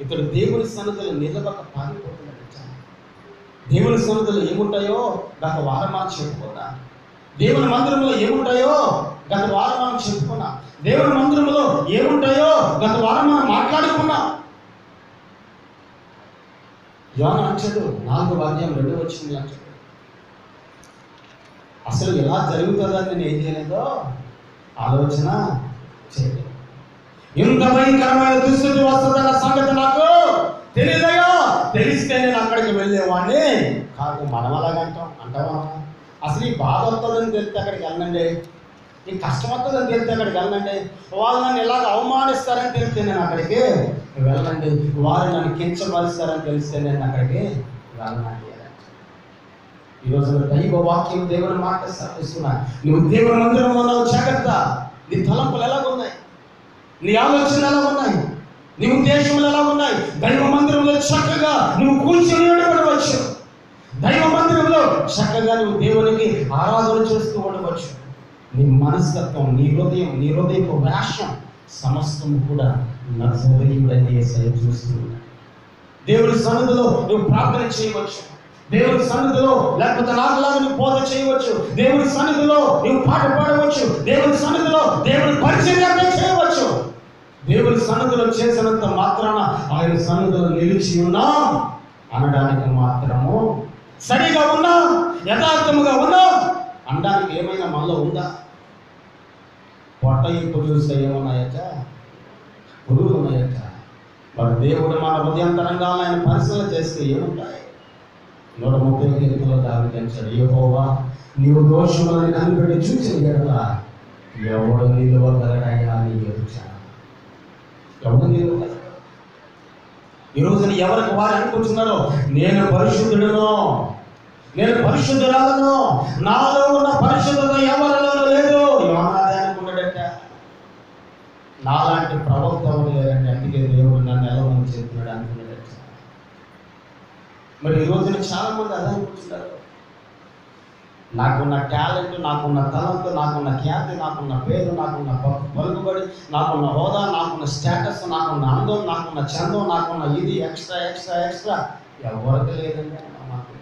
ఇతడు దేవుని సన్నిధిలో నిలబక పారిపోతున్నాడు. దేవుని సన్నిధిలో ఏముంటాయో గత వారం మనం చెప్పుకున్నా. దేవుని మందిరంలో ఏముంటాయో గత వారం మనం చెప్పుకున్నా. దేవుని మందిరంలో ఏముంటాయో గత వారం మనం మాట్లాడుకున్నాం. యోన అంటాడు 4:2 అంటాడు, అసలు ఎలా జరుగుతుందని నేను ఏం చేయలేదో ఆలోచన చేయలేదు. ఇంత భయంకరమైన దుస్థితి వస్తుందన్న సంగతి నాకు తెలియదయో, తెలిస్తే నేను అక్కడికి వెళ్ళేవాడిని కాదు. మనం అలాగంటాం, అంటావా? అసలు ఈ బాధ వస్తుందని తెలిస్తే అక్కడికి వెళ్ళండి, ఈ కష్టం వస్తుందని తెలిస్తే అక్కడికి వెళ్ళండి, వాళ్ళు నన్ను ఎలాగ అవమానిస్తారని తెలిస్తే నేను అక్కడికి వెళ్ళండి, వారు నన్ను కించపరుస్తారని తెలిస్తే నేను అక్కడికి వెళ్ళండి. ఈరోజు దైవ వాక్యం దేవుని మాట సాధిస్తున్నా. నువ్వు దేవుని మందిరంలో ఉన్నావు, జాగ్రత్త. నీ తలంపులు ఎలా ఉన్నాయి, నీ ఆలోచనలు ఎలా ఉన్నాయి, నీ ఉద్దేశములు ఎలా ఉన్నాయి. దైవ మందిరంలో చక్కగా నువ్వు కూర్చొని ఉండవచ్చు. దైవ మందిరంలో చక్కగా నువ్వు దేవునికి ఆరాధన చేస్తూ ఉండవచ్చు. నీ మనస్తత్వం, నీ హృదయపు వేషం సమస్తము కూడా నజరేయుడైన యేసయ్య చూస్తూ ఉన్నాడు. దేవుని సన్నిధిలో నువ్వు ప్రార్థన చేయవచ్చు. దేవుని సన్నిధిలో లేకపోతే నాకులాగా నువ్వు బోధ చేయవచ్చు. దేవుని సన్నిధిలో నువ్వు పాట పాడవచ్చు. దేవుని సన్నిధిలో దేవుని పరిచయం చేయవచ్చు. దేవుని సన్నిధిలో చేసినంత మాత్రాన ఆయన సన్నిధిలో నిలిచి ఉన్నాం అనడానికి మాత్రము సరిగా ఉన్నాం, యథార్థముగా ఉన్నాం అనడానికి ఏమైనా మనలో ఉందా? పొట్ట ఇప్పుడు చూస్తే ఏమున్నాయట, పురుగులు ఉన్నాయట. మరి దేవుడు మన హృదయంతరంగా ఆయన పరిశీలన చేస్తే ఏముంటాయి? 130 దావించాడు, యెహోవా నీవు దోషములను కనిపెట్టి చూసిన ఎడల ఎవడు నిలువగలడయ్యా నీ ఎదుట? ఎవడు నిలువగలడు? ఈ రోజున ఎవరికి వారు అనుకుంటున్నారో నేను పరిశుద్ధుడను, నేను పరిశుద్ధురాలను, నాలో ఉన్న పరిశుద్ధత ఎవరిలో లేదు. యోనాదే అనుకున్నాడట. నాలాంటి ప్రవక్త ఎవరు లేరండి, అందుకే దేవుడు నన్ను ఎలా మంది చెప్తున్నాడు అనుకున్నాడట. మరి ఈ రోజున చాలా మంది అదే అనుకుంటున్నారు. నాకున్న టాలెంట్, నాకున్న తలంతో, నాకున్న ఖ్యాతి, నాకున్న పేరు, నాకున్న పలుకుబడి, నాకున్న హోదా, నాకున్న స్టేటస్, నాకున్న అందం, నాకున్న చందం, నాకున్న ఇది ఎక్స్ట్రా ఎక్స్ట్రా ఎక్స్ట్రా ఎవరికి లేదండి నాకు.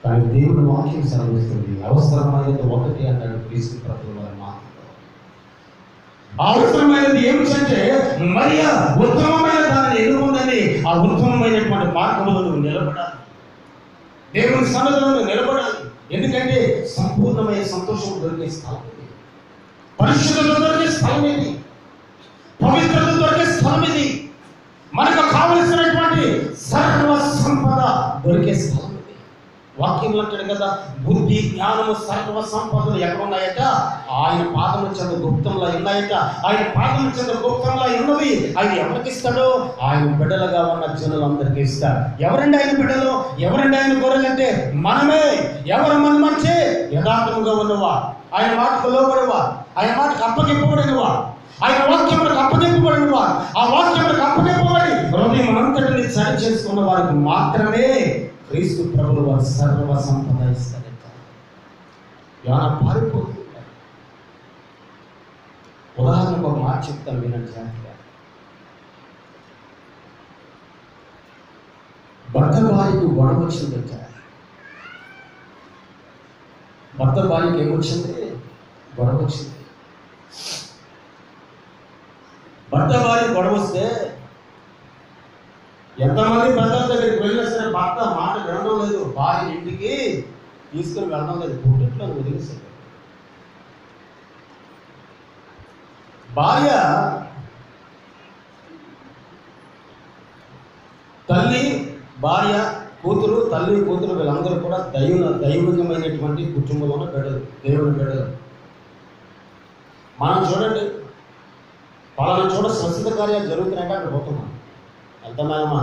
కానీ దేవుడు వాక్యం సెలవిస్తుంది, అవసరమైనది ఒకటి అన్నాడు క్రీస్తు ప్రభువు వారి మాటలో. అవసరమైనది ఏమిటంటే మరియా ఉత్తమమైన దానిని ఎన్నుకుందని ఆ ఉత్తమమైనటువంటి మార్గంలో నువ్వు నిలబడాలి. దేవుని సన్నిధిలో నిలబడాలి. ఎందుకంటే సంపూర్ణమైన సంతోషం దొరికే స్థలం ఇది, పరిశుద్ధత దొరికే స్థలం ఇది, పవిత్రత దొరికే స్థలం ఇది, మనకు కావలసినటువంటి సర్వ సంపద దొరికే స్థలం ఇది. వాక్యంలో అంటాడు కదా, బుద్ధి జ్ఞానము సర్వ సంపదలు ఎక్కడ ఉన్నాయట? ఆయన పాదముల చెంత గుప్తంలో ఉన్నాయట. ఆయన పాదముల చెంత గుప్తంలో ఉన్నవి ఆయన ఎవరికి ఇస్తాడో? ఆయన బిడ్డలుగా ఉన్న జనులందరికీ ఇస్తాడు. ఎవరండి ఆయన బిడ్డలు? ఎవరండి ఆయన గొర్రెలు అంటే మనమే. ఎవరు మన మంచి? యథార్థముగా ఉన్నవా, ఆయన మాటకు లోబడివా, ఆయన మాటకు అప్పగింపబడినవా, ఆయన వాక్యములకు అప్పగింపబడినవా, ఆ వాక్యములకు అప్పగింపబడి హృదయం అంతటిని సరి చేసుకున్న వారికి మాత్రమే క్రీస్తు ప్రభువు వారు సర్వ సంపద ఇస్తారట. యోనా పారిపోతుంది. ఉదాహరణకు ఒక మాట చెప్తాను వినండి జాగ్రత్తగా. భర్త భార్యకు గొడవ వచ్చిందట. భర్త భార్యకి ఏమొచ్చింది? గొడవ వచ్చింది. భర్త భార్య గొడవ వస్తే ఎంతమంది పెద్దల దగ్గరికి వెళ్ళినా సరే భర్త మాట వినడం లేదు, భార్య ఇంటికి తీసుకుని వెళ్ళడం లేదు, పుట్టింట్లో వదిలేసాడు. భార్య తల్లి, భార్య, కూతురు, తల్లి కూతురు వీళ్ళందరూ కూడా దైవికమైనటువంటి కుటుంబంలో బిడ్డలు, దేవుని బిడ్డలు. మనం చూడండి, పలానా చోట స్వస్థత కార్యాలు జరుగుతున్నాయంటే అక్కడ పోతున్నాం, వెళ్తామా?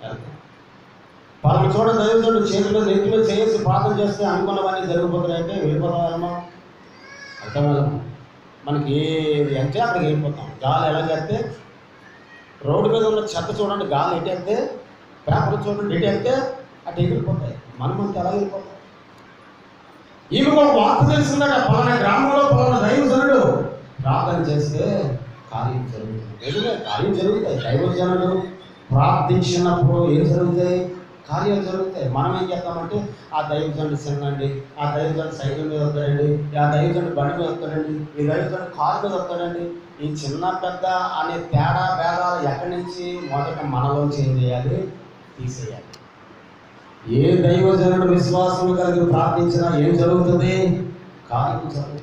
వెళ్తాం. పలానా చోట దైవజనుడు చేతిలో నెత్తిలో చేసి ప్రార్థన చేస్తే అనుకున్నవన్నీ జరిగిపోతున్నాయంటే వెళ్ళిపోతామా? వెళ్తామా? మనకి ఏది అంటే అక్కడికి వెళ్ళిపోతాం. గాలి ఎలా చేస్తే రోడ్డు మీద ఉన్న చెత్త చూడండి, గాలి ఎటేస్తే, పేపర్ చూడండి ఎటేస్తే అటు ఎగిరిపోతాయి. మనమంతా ఎలా వెళ్ళిపోతాం? ఈమెకు ఒక వార్త తెలిసిందట, పలానా గ్రామంలో పలానా దైవజనుడు ప్రార్థన చేస్తే కార్యం జరుగుతుంది. నిజమే, కార్యం జరుగుతాయి. దైవజనుడు ప్రార్థించినప్పుడు ఏం జరుగుతాయి? కార్యాలు జరుగుతాయి. మనం ఏం చేస్తామంటే ఆ దైవజనుడు చిన్నండి, ఆ దైవజనుడు సైకిల్ మీద వస్తాడండి, ఆ దైవజనుడు బండి మీద వస్తాడండి, ఈ దైవజనుడు కారు మీద వస్తాడండి. ఈ చిన్న పెద్ద అనే తేడా భేదాలు ఎక్కడి నుంచి మొదట మనలోంచి ఏం చేయాలి? తీసేయాలి. ఏ దైవజనుడు విశ్వాసం కలిగి ప్రార్థించినా ఏం జరుగుతుంది? కార్యం జరుగుతుంది.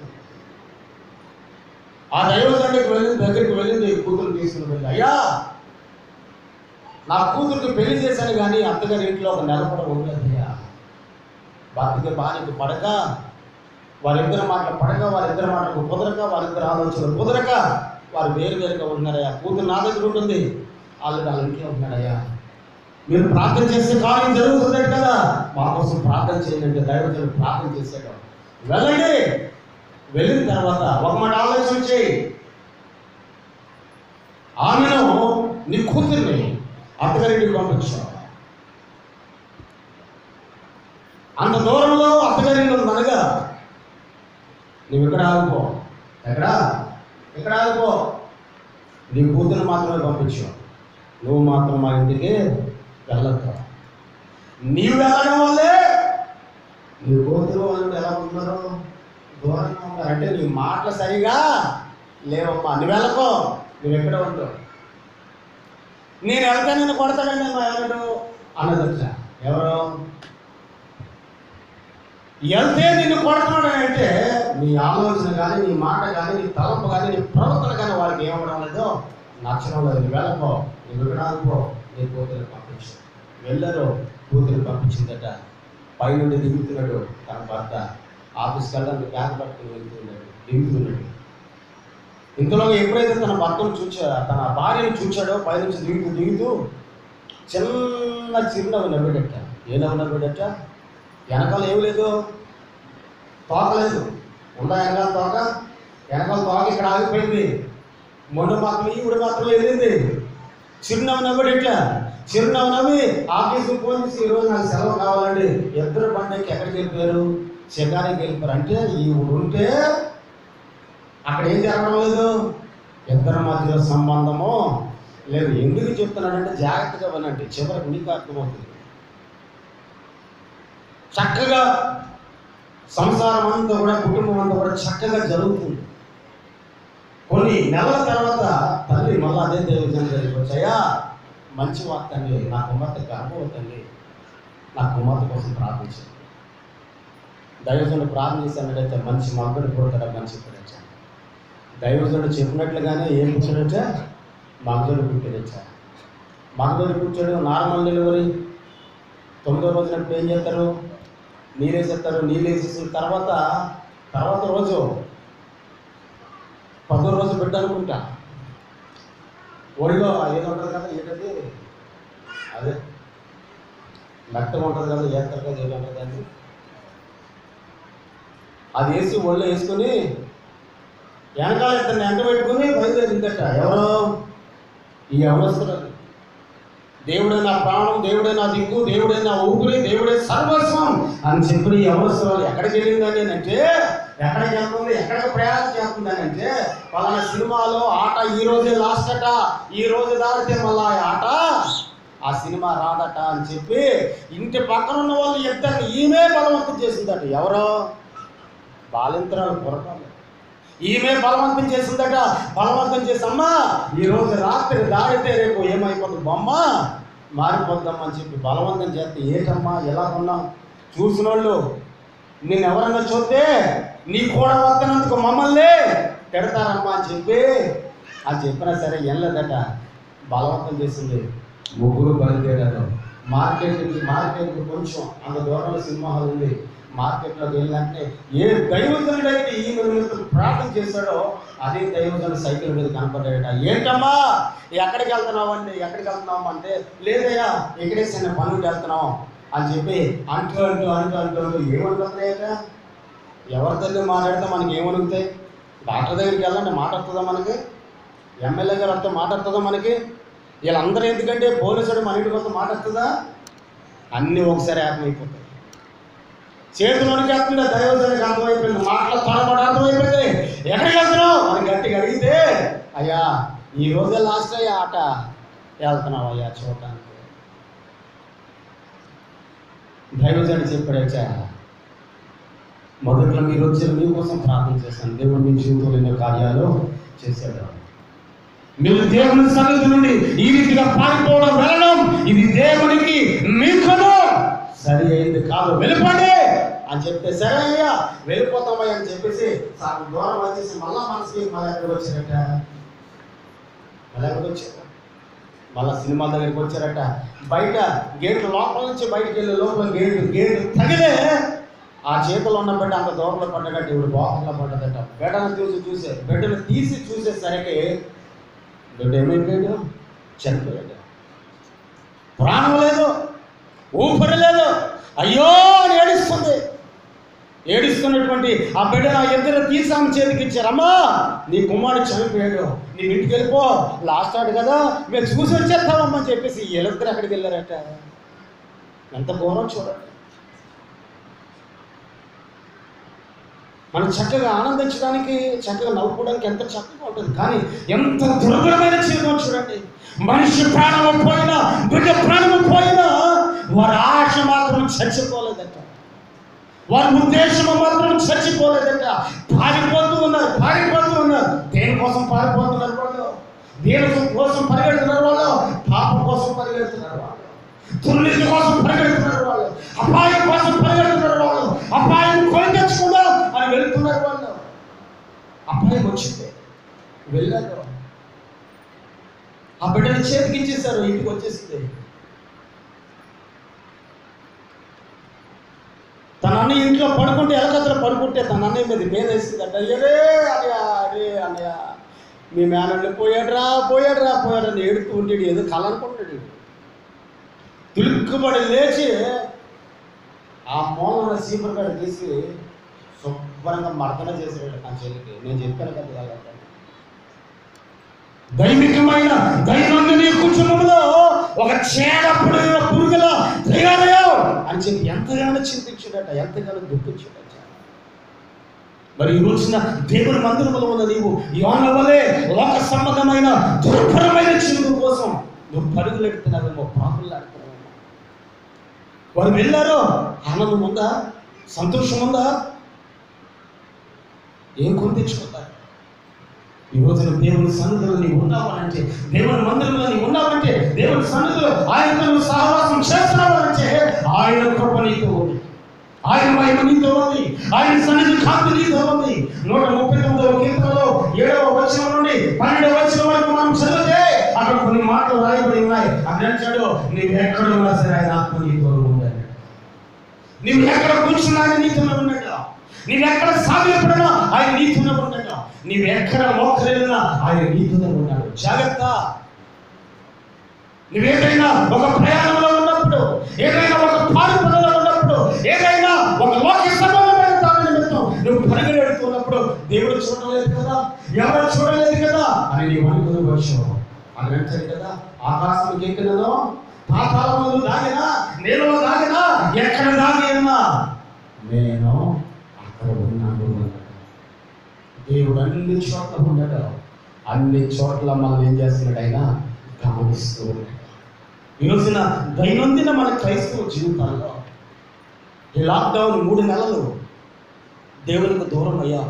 ఆ దైవజనుడికి దగ్గరికి వెళ్ళింది కూతురు తీసుకుని వెళ్ళి, అయ్యా నా కూతురికి పెళ్లి చేశాను కానీ అత్తగారి ఇంట్లో ఒక నెల కూడా ఉండలేదయ్యా. భర్తకి భార్యకి పడక, వారిద్దరి మాటలు పడక, వారిద్దరి మాటలకు కుదరక, వారిద్దరి ఆలోచనలు కుదరక వారు వేరుగా ఉంటున్నారయ్యా. కూతురు నా దగ్గర ఉంటుంది, ఆల్రెడీ వాళ్ళ ఇంట్లో ఉంటున్నాడయ్యా. మీరు ప్రార్థన చేసే కార్యం జరుగుతుంది కదా, మా కోసం ప్రార్థన చేయండి. దైవజనుడు ప్రార్థన చేశాడు. వెళ్ళండి. వెళ్ళిన తర్వాత ఒక మాట ఆలోచన చేయి. ఆమెను, నీ కూతుర్ని అత్తగారింటికి పంపించావు. అంత దూరంలో అత్తగారింటి ఉందనగా నువ్వు ఇక్కడ ఆగిపో. ఎక్కడ ఆగిపో. నీ కూతురు మాత్రమే పంపించావు. నువ్వు మాత్రం మా ఇంటికి వెళ్ళొద్దు. నీవు వెళ్ళడం వల్లే నీ కూతురు వాళ్ళు ఎలా ఉన్నారో దూరంగా ఉన్నారు. అంటే నీ మాటలు సరిగా లేవమ్మా. నువ్వు వెళ్ళకో, నువ్వు ఎక్కడ ఉంటావు. నేను వెళ్తే నిన్ను కొడతాడండి మా ఎవరు అన్నదచ్చా. ఎవరు వెళ్తే నిన్ను కొడుతున్నాడు అంటే నీ ఆలోచన కానీ, నీ మాట కానీ, నీ తలంపు కానీ, నీ ప్రవర్తన కానీ వాళ్ళకి ఏమవడం లేదో నచ్చడం లేదు. నువ్వు వెళ్ళకో, నువ్వు వినడానికో. నీ కూతురు పంపించు. వెళ్ళరు. కూతురు పంపించిందట. పైనుండి దిగుతున్నాడు తన భర్త. ఆఫీస్కి వెళ్ళడానికి బ్యాగ్ పట్టుకుని దిగుతున్నాడు. ఇంతలో ఎప్పుడైతే తన భర్తను తన భార్యను చూచాడో పైనుంచి దిగుతూ చిన్న చిరునవ్వు నవ్వాడట. ఏ నవ్వు నవ్వాడట? వెనకాల ఏమి లేదు, తోక లేదు. ఉందా వెనకాల తోక? వెనకాల తోక ఇక్కడ ఆగిపోయింది. మొండు మాత్రం ఈవిడ మాత్రం వెళ్ళింది. చిరునవ్వు నవ్వాడట. చిరునవ్వు నవ్వి ఆఫీసుకు ఫోన్ చేసి, ఈరోజు నాకు సెలవు కావాలండి. ఇద్దరు బండికి ఎక్కడికి వెళ్ళిపోయారు? షికారికి వెళ్ళిపోయారు. అంటే ఈవిడ ఉంటే అక్కడ ఏం జరగడం లేదు, ఇద్దరి మధ్యలో సంబంధము లేదు. ఎందుకు చెప్తున్నాడంటే జాగ్రత్తగా వినండి, చివరికి మీకు అర్థమవుతుంది. చక్కగా సంసారం అంతా కూడా, కుటుంబం అంతా కూడా చక్కగా జరుగుతుంది. కొన్ని నెలల తర్వాత తల్లి మళ్ళీ అదే దైవజనుడి దగ్గరికి వచ్చాయా, మంచి వార్త అండి, నా కుమార్తె గర్భవతండి, నా కుమార్తె కోసం ప్రార్థించాను. దైవజనుడు ప్రార్థన చేశానంటే మంచి మగ్గుడు పుడతాడా, మంచి పుట్టించాను. దైవజనుడు చెప్పినట్లుగానే ఏం పుట్టాడట? మగదుడు పుట్టినచ్చా. మగదుడు పుట్టాడు. Normal delivery. 9వ రోజున ఏం చేస్తారు? నీళ్ళేసేస్తారు. నీళ్ళేసేసిన తర్వాత రోజు 10వ రోజు బిడ్డ అనుకుంటా. ఒడిలో ఏదో ఉంటుంది కదా, ఏంటది అదే మెత్తగా ఉంటుంది కదా, ఏస్తారు కదా, ఏదో ఉంటుంది అది. అది వేసి ఒళ్ళు వేసుకుని వెనకాల ఇద్దరిని ఎంట పెట్టుకుని బయలుదేరిందట. ఎవరో ఈ అవసరం. దేవుడే నా ప్రాణం, దేవుడే నా దిక్కు, దేవుడే నా ఊపిరి, దేవుడే సర్వస్వం అని చెప్పి ఈ అవసరాలు ఎక్కడికి వెళ్ళిందని అంటే, ఎక్కడికి వెళ్తుంది, ఎక్కడికి ప్రయాణం చేస్తుందని అంటే, పలానా సినిమాలో ఆట ఈ రోజే లాస్ట్ అట, ఈ రోజు దాటితే మళ్ళా ఆట ఆ సినిమా రాదట అని చెప్పి ఇంటి పక్కన ఉన్న వాళ్ళు ఇద్దరిని ఈమె బలవంతం చేసిందట. ఎవరో బాలింతరాలు పొరపాటు. ఈమె బలవంతం చేసిందట. బలవంతం చేసమ్మా ఈరోజు రాత్రి దాడితే రేపు ఏమైపోతుంది, బొమ్మ మారిపోద్దామా అని చెప్పి బలవంతం చేస్తే, ఏటమ్మా ఎలా ఉన్నావు, చూసిన వాళ్ళు నేను ఎవరన్నా చూస్తే నీ కూడా వస్తున్నందుకు మమ్మల్ని పెడతారమ్మా అని చెప్పినా సరే వెళ్ళదట. బలవంతం చేసింది. ముగ్గురు బయలుదేరారు. మార్కెట్కి కొంచెం అంత దూరంలో సినిమా హాల్ ఉంది. మార్కెట్లోకి వెళ్ళినట్టే ఏ దైవజనుడు అయితే ఈ నిమిత్తం ప్రార్థన చేశాడో అదే దైవజనుడు సైకిల్ మీద కనపడ్డాడట. ఏంటమ్మా ఎక్కడికి వెళ్తున్నావు అండి, ఎక్కడికి వెళ్తున్నావు అంటే, లేదయ్యా ఇక్కడే చిన్న పనులు వెళ్తున్నాం అని చెప్పి అంటూ ఏమనుకుంటున్నాయట. ఎవరితో మాట్లాడితే మనకి ఏమనుగుతాయి? డాక్టర్ దగ్గరికి వెళ్ళండి, మాట వస్తుందా మనకి? ఎమ్మెల్యే గారు వస్తే మాట వస్తుందా మనకి? వీళ్ళందరూ ఎందుకంటే పోలీసుడు మన ఇంటికి వస్తే మాట వస్తుందా? అన్నీ ఒకసారి ఏకమైపోతాయి. చేతిలోనికి వెళ్తుందా దైవజనుడికి అర్థమైపోయింది, మాటలు తడబడి అర్థమైపోయింది. ఎక్కడికి వెళ్తున్నావు అని గట్టిగా అడిగితే, అయ్యా ఈ రోజే లాస్ట్ అయ్యా ఆట, వెళ్తున్నావు అయ్యా చూడటానికి. దైవజనుడు చెప్పాడచ్చా, మొదట్లో మీరు వచ్చిన మీకోసం ప్రార్థన చేశాను, దేవుడు మీ జీవితంలో ఎన్నో కార్యాలు చేశాడు. మీరు దేవుని సన్నిధి నుండి ఈ రీతిగా పారిపోవడం వెళ్ళడం ఇది దేవునికి మీకును సరి అయింది కాదు, వెళ్ళిపోండి అని చెప్తే సరే అయ్యా వెళ్ళిపోతామయ్యా అని చెప్పేసి సాగు దూరం వచ్చేసి మళ్ళా మనసుకి మళ్ళీ ఎక్కడికి వచ్చారట, మళ్ళీ ఎక్కడికి వచ్చారు, మళ్ళా సినిమా దగ్గరికి వచ్చారట. బయట గేట్లు లోపల నుంచి బయటకు వెళ్ళే లోపల గేటు తగిలే ఆ చేతిలో ఉన్న బిడ్డ అంత దూరంలో పడ్డట, ఇప్పుడు బాహంలో పడ్డదట. బిడ్డను తీసి చూసేసరికి బిడ్డ ఏమైపోయాడు, చనిపోయాడు. ప్రాణం లేదు, ఊపిరి లేదు, అయ్యో అని ఏడుస్తున్నటువంటి ఆ బిడ్డ ఆ ఇద్దరు తీసి ఆమె చేతికి ఇచ్చారమ్మా నీ కుమారుడు చనిపోయాడు, నీ ఇంటికి వెళ్ళిపో, లాస్ట్ ఆడు కదా మేము చూసి వచ్చేస్తామమ్మా అని చెప్పేసి వీళ్ళిద్దరు అక్కడికి వెళ్ళారట. ఎంత ఘోరం చూడండి. మనం చక్కగా ఆనందించడానికి చక్కగా నవ్వుకోవడానికి ఎంత చక్కగా ఉంటుంది, కానీ ఎంత దుర్భరమైన జీవితం చూడండి. మనిషి ప్రాణము పోయినా బిడ్డ ప్రాణము పోయినా వారి ఆశ మాత్రం చచ్చిపోలేదట, వారి ఉద్దేశము మాత్రం చచ్చిపోలేదట. పారిపోతూ ఉన్నారు. దేనికోసం పారిపోతున్నారు వాళ్ళు? దేని కోసం పరిగెడుతున్నారు వాళ్ళు? పాపం కోసం పరిగెడుతున్నారు వాళ్ళు, దుర్నీతి కోసం పరిగెడుతున్నారు వాళ్ళు, అపాయం కోసం పరిగెడుతున్నారు వాళ్ళు, అపాయం కొని తెచ్చుకుందాం అని వెళ్తున్నారు వాళ్ళు. అపాయం వచ్చింది, వెళ్ళారు, ఆ బిడ్డని చేతికి ఇచ్చేసారు, ఇంటికి వచ్చేసింది. తన అన్నయ్య ఇంట్లో పడుకుంటే ఎలకత్తలో పడుకుంటే తన అన్నయ్య మీద వేసిందట. అరే అన్నయ్య మీ మేనల్ని పోయాడ్రా అని ఏడుతూ ఉంటాడు, ఏదో కళ అనుకుంటాడు. తులుక్కుబడి లేచి ఆ మూలన సీమరగాడ తీసి శుభ్రంగా మర్దన చేసాడు నా చెల్లికి. నేను చెప్పాను కదా, దైవికమైన దైనందిన కుటుంబంలో ఒక చేడప్పుడు పురుగుల దయాలయం అని చెప్పి ఎంతగానో చింతించాడట, ఎంతగానో దుఃఖించాడట. మరి ఈ రోజున దేవుని మందిరంలో ఉన్న నీవు యోన వలె లోక సంబంధమైన దుర్భరమైన జీవితం కోసం నువ్వు పరుగులెడుతున్నావేమో, పాపులాడుతున్నావేమో. వారు వెళ్ళారో ఆనందం ఉందా, సంతోషం ఉందా? ఏం కొని తెచ్చుకుంటారు? ఈ రోజున దేవుని సన్నిధిలో నీవు ఉన్నావనంటే, దేవుని మందిరంలో నీవు ఉన్నావంటే, దేవుని సన్నిధిలో ఆయనతో నువ్వు సహవాసం చేస్తున్నావనంటే ఆయన కృప నీతో ఉంది, ఆయన మహిమ నీతో ఉంది, ఆయన సన్నిధి కాంతి నీతో ఉంది. 139వ కీర్తనలో 7వ వచనం నుండి 12వ వచనం వరకు మనం చదివితే అక్కడ కొన్ని మాటలు రాయబడి ఉన్నాయి. అక్కడ అంటాడు, నీవు ఎక్కడ ఉన్నా సరే ఆయన ఆత్మ నీతో ఉండాలి. నీవు ఎక్కడ కూర్చున్నా ఆయన నీతోనే ఉన్నాడు, నీవు ఎక్కడ సాగిపడినా ఆయన నీతోనే ఉన్నాడు, నీవు ఎక్కడ మోకరిల్లినా ఆయన నీతోనే ఉన్నాడు. జాగ్రత్త. నువ్వేదైనా ఒక ప్రయాణంలో ఉన్నప్పుడు, ఏదైనా ఒక పారిపడలో ఉన్నప్పుడు, ఏదైనా ఒక లోక సంబంధమైన దాని నిమిత్తం నువ్వు పరిగెడుతున్నప్పుడు దేవుడు చూడలేదు కదా, ఎవరు చూడలేదు కదా అని నీవు అనుకుని వచ్చావు. అని అంటారు కదా, ఆకాశానికి ఎక్కినదో పాతాళంలో దాగినా, నేలలో దాగినా, ఎక్కడ దాగినా నేను అక్కడ ఉన్నాను. దేవుడు అన్ని చోట్ల ఉన్నాడు, అన్ని చోట్ల మనం ఏం చేస్తున్నాడు, ఆయన గమనిస్తూ ఉన్నాడు. ఈ రోజున దైనందిన మన క్రైస్తవ జీవితాల్లో ఈ లాక్డౌన్ 3 నెలలు దేవునికి దూరం అయ్యా.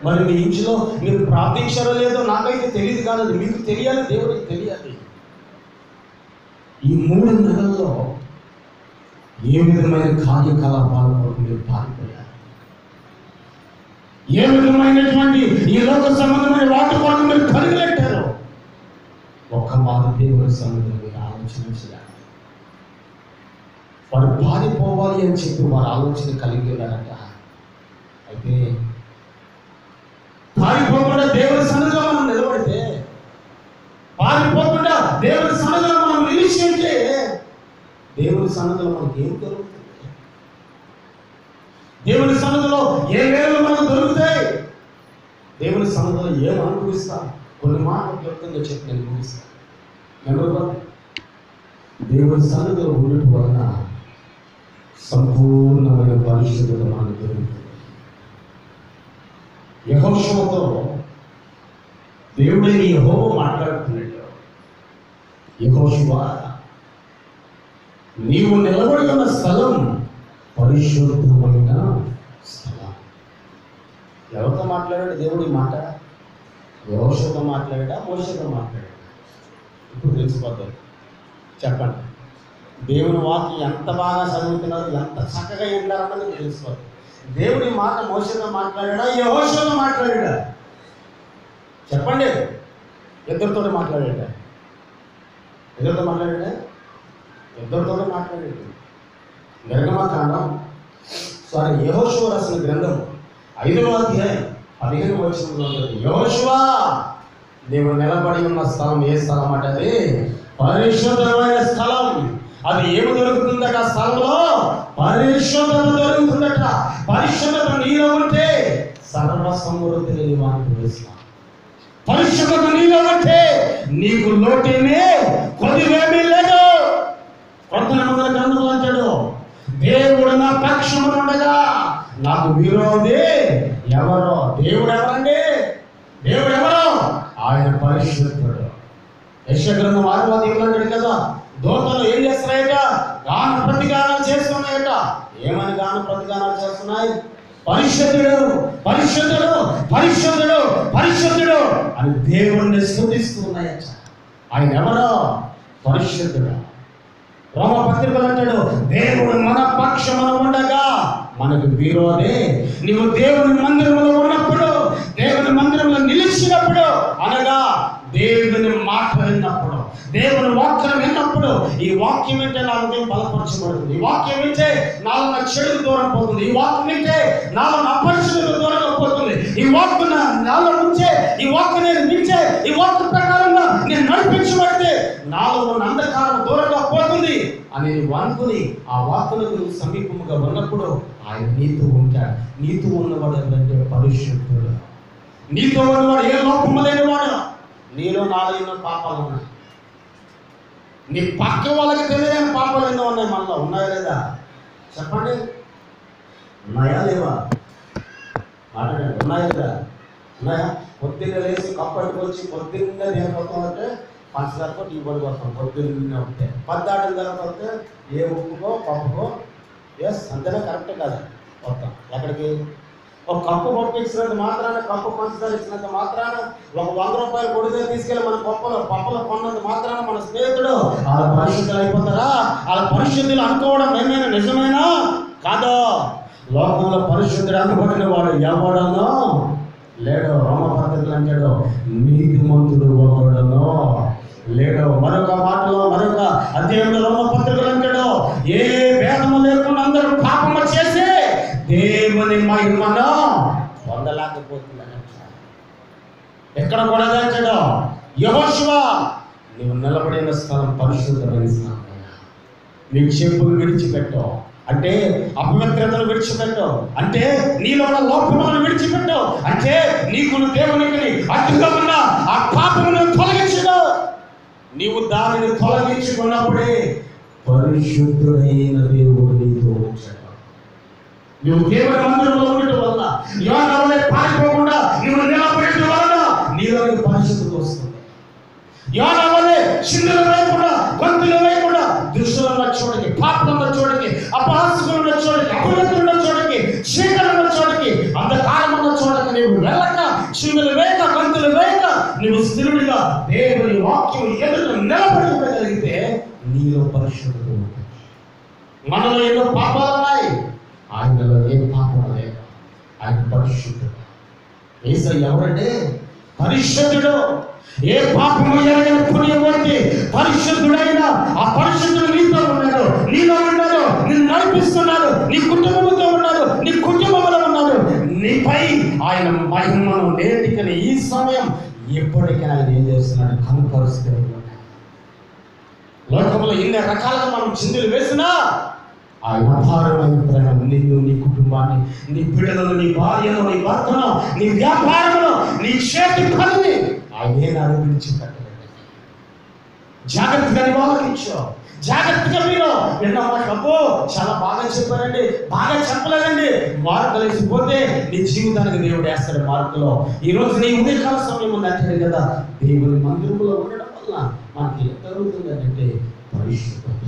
మరి మీ ఇంట్లో మీరు ప్రార్థించారో లేదో నాకైతే తెలియదు, కానీ అది మీకు తెలియాలి, దేవుడికి తెలియాలి. ఈ 3 నెలల్లో ఏ విధమైన కార్యకలాపాల కొరకు మీరు పాల్గొన్నారు, ఏ విధమైనటువంటి ఈ లోక సంబంధమైన వాటి కొరకు మీరు పరిగెట్టారు. ఒక్క మాట దేవుని సన్నిధిలో మీరు ఆలోచన చేయాలి. వారు పారిపోవాలి అని చెప్పి వారు ఆలోచన కలిగి ఉన్నారట. అయితే పారిపోకుండా దేవుని సన్నిధిలో మనం నిలబడితే, పారిపోకుండా దేవుని సన్నిధిలో మనం నిలిచి ఉంటే, దేవుని సన్నిధిలో మనకి ఏం దొరుకుతుంది? దేవుని సన్నిధిలో ఏ వేళలు మనకు దొరుకుతాయి? దేవుని సన్నిధిలో ఏం అనుభవిస్తాం? కొన్ని మాటలు క్లుప్తంగా చెప్పి నేను ముగిస్తాను. నెంబర్ 1, దేవుని సన్నిధిలో ఉండటం వలన సంపూర్ణమైన పరిశుద్ధత మనకు దొరుకుతుంది. యెహోషువతో దేవుడైన యెహోవా మాట్లాడుతున్నాడు. యెహోషువ నీవు నిలబడి ఉన్న స్థలం పరిశుద్ధమైన స్థలం. ఎవరితో మాట్లాడాడు దేవుడు ఈ మాట? యెహోషువతో మాట్లాడా, మోషేతో మాట్లాడా? ఇప్పుడు తెలిసిపోతుంది. చెప్పండి, దేవుని వాక్యం ఎంత బాగా చదువుతున్నారు, ఎంత చక్కగా వింటారన్నది తెలిసిపోతుంది. దేవుడి మాట మోషేతో మాట్లాడా, యెహోషువతో మాట్లాడా? చెప్పండి. ఇద్దరితో మాట్లాడాడా? ఇద్దరితో మాట్లాడాడా? ఇద్దరితో మాట్లాడాడు. నిర్గమకాండం యెహోషువ రాసిన గ్రంథం 5వ అధ్యాయం 15వ వచనంలో ఉంటుంది. యెహోషువా, నీవు నిలబడి ఉన్న స్థలం ఏ స్థలం అంటే అది పరిశుద్ధమైన స్థలం. అది ఏమి దొరుకుతుందట? ఆ స్థలంలో పరిశుద్ధత దొరుకుతుందట. పరిశుద్ధత నీలో ఉంటే సర్వ సమృద్ధి లేని వానికి వేస్తాం. పరిశుద్ధత నీలో ఉంటే నీకు లోటేమీ కొద్దివేమీ లేదు. కొత్త నిబంధన గ్రంథంలో అంటాడు, దేవుడు నా పక్షమున ఉండగా నాకు విరోధి ఎవరో? దేవుడు ఎవరండి? దేవుడు ఎవరు? ఆయన పరిశుద్ధుడు. యెషయా గ్రంథం 6వ అధ్యాయంలో అంటాడు కదా, దూతలు ఏం చేస్తున్నాయట? గాన ప్రతిగానాలు చేస్తున్నాయట. ఏమని గాన ప్రతిగానాలు చేస్తున్నాయి? పరిశుద్ధుడు, పరిశుద్ధుడు, పరిశుద్ధుడు, పరిశుద్ధుడు అని దేవుణ్ణి స్తుతిస్తూ ఉన్నాయట. ఆయన ఎవరో? పరిశుద్ధుడు. రోమపత్రికలు అంటాడు, దేవుడు మన పక్షమున ఉండగా మనకు విరోధి. నీవు దేవుని మందిరంలో ఉన్నప్పుడు, దేవుని మందిరంలో నిలిచినప్పుడు, అనగా దేవుని మాట విన్నప్పుడు, దేవుని వాక్యం విన్నప్పుడు, ఈ వాక్యం వింటే నా హృదయం బలపరచబడుతుంది. ఈ వాక్యం వింటే నాలో నా చెడు దూరం పోతుంది. ఈ వాక్యం వింటే నాలో నా పరిశుద్ధత దూరంగా పోతుంది. ఈ వాక్కు నాలో నుంచే, ఈ వాక్కు నేను వింటే, ఈ వాక్కు ప్రకారంగా నేను నడిపించబడితే నాలో ఉన్న అంధకారం దూరంగా పోతుంది అని నీవు అనుకుని ఆ వాక్కులకు సమీపముగా ఉన్నప్పుడు ఆయన నీతో ఉంటాడు. నీతో ఉన్నవాడు ఎవరంటే పరిశుద్ధుడు. నీతో ఉన్నవాడు ఏ లోపము లేనివాడు. నీలో నాలో ఎన్నో పాపాలు ఉన్నాయి. నీ పక్క వాళ్ళకి తెలియని పాపాలు ఎన్నో ఉన్నాయి. మనలో ఉన్నాయా లేదా? చెప్పండి, ఉన్నాయా లేవా? మాట్లాడండి, ఉన్నాయా లేదా? ఉన్నాయా? పొద్దున్న లేచి కప్పట్టుకొచ్చి పొద్దున్న దేనికొస్తామంటే పంచదారకో టీ పొడి కొడతాం. పొద్దున్నే ఉంటే 10 దాటిన తర్వాత వస్తే ఏ ఉప్పుకో పప్పుకో ఎస్ అంతేనా? కరెక్టే కదా? వస్తాం ఎక్కడికి? ఒక కప్పు పప్పు ఇచ్చినంత మాత్రాన, కప్పు పంచదార ఇచ్చినంత మాత్రాన, ఒక 100 రూపాయలు కొడితే తీసుకెళ్ళి మన పప్పులో కొన్నంత మాత్రాన మన స్నేహితుడు వాళ్ళ పరిశుద్ధులు అయిపోతారా? వాళ్ళ పరిశుద్ధులు అనుకోవడం ఏమైనా నిజమేనా? కాదు. లోకంలో పరిశుద్ధుడు అనుకోబడిన వాడు ఎవడనో లేడు. రోమపత్రికలు అంటాడు, నీతిమంతుడు ఒకడునో లేడు. మరొక మాటలో మరొక అధ్యాయంలో రోమపత్రికలు అంటాడు, ఏ భేదము లేకుండా అందరూ పాపము చేసి దేవుని మహిమను పొందలేకపోతున్నాడు. ఎక్కడ కూడా అంటాడు, యెహోషువా, నీవు నిలబడిన స్థలం పరిశుద్ధమైన స్థలం. నీ చెప్పులు విడిచిపెట్టు అంటే అపవిత్రతను విడిచిపెట్టు, అంటే నీలో ఉన్న లోపములను విడిచిపెట్టు, అంటే నీకు దేవునికి అడ్డుగా ఉన్న ఆ పాపమును తొలగించడు. నీవు దానిని తొలగించుకున్నప్పుడే పరిశుద్ధుడైన దేవుడు నీతో వచ్చాడు. నువ్వు దేవుని మందిరంలో ఉండటం వల్ల, యోగంలో పారిపోకుండా నువ్వు నిలబడటం వలన నీలోని పరిశుద్ధత వస్తుంది. యోగంలో చిందులు వేయకుండా, గొంతులు వేయకుండా, దుష్టులున్న చోటికి, పాపలున్న చోటికి, అపహాస్యులున్న చోటికి, అపవిత్రులున్న చోటికి, చీకలున్న చోటికి, అంధకారం ఉన్న చోటికి నీవు వెళ్ళక, చిందులు వేయక, గొంతులు వేయక, నువ్వు స్థిరుడిగా దేవుని వాక్యం ఎదుట నిలబడి ఉండగలిగితే నీలో పరిశుద్ధత ఉంటుంది. మనలో ఎన్నో పాపాలు ఉన్నాయి, ఆయనలో ఏ పాపం లేదు. ఆయన పరిశుద్ధుడు. యేసయ్య ఎవరంటే పరిశుద్ధుడు. ఏ పాపము ఎరగని పుణ్యమూర్తి పరిశుద్ధుడైన ఆ పరిశుద్ధుడు నీతో ఉన్నాడు, నీలో ఉన్నాడు, నిన్ను నడిపిస్తున్నాడు, నీ కుటుంబంతో ఉన్నాడు, నీ కుటుంబంలో ఉన్నాడు. నీపై ఆయన మహిమను నేటికని ఈ సమయం ఎప్పటికైనా ఆయన ఏం చేస్తున్నాడు? కనుపరుస్తూ ఉన్నాడు. లోకంలో ఎన్ని రకాలుగా మనం చిందులు వేసినా ఆయన అపారమైన ప్రేమ నిన్ను, నీ కుటుంబాన్ని, నీ బిడ్డలను, నీ భార్యను, నీ భర్తను, నీ వ్యాపారమును, నీ చేతి పనిని ఆయనే విడిచిపెట్టలేదు. జాగ్రత్తగా నివాళించు. జాగ్రత్తగా మీరు విన్న మాటలు చాలా బాగా చెప్పారండి, బాగా చెప్పలేదండి, మార్కులు వేసిపోతే నీ జీవితానికి దేవుడు వేస్తాడు మార్కులో. ఈరోజు నీ ఉదయకాల సమయం ఉంది అంటే కదా, దేవుని మందిరంలో ఉండడం వల్ల మనకి ఏం జరుగుతుంది అంటే పరిశుద్ధత.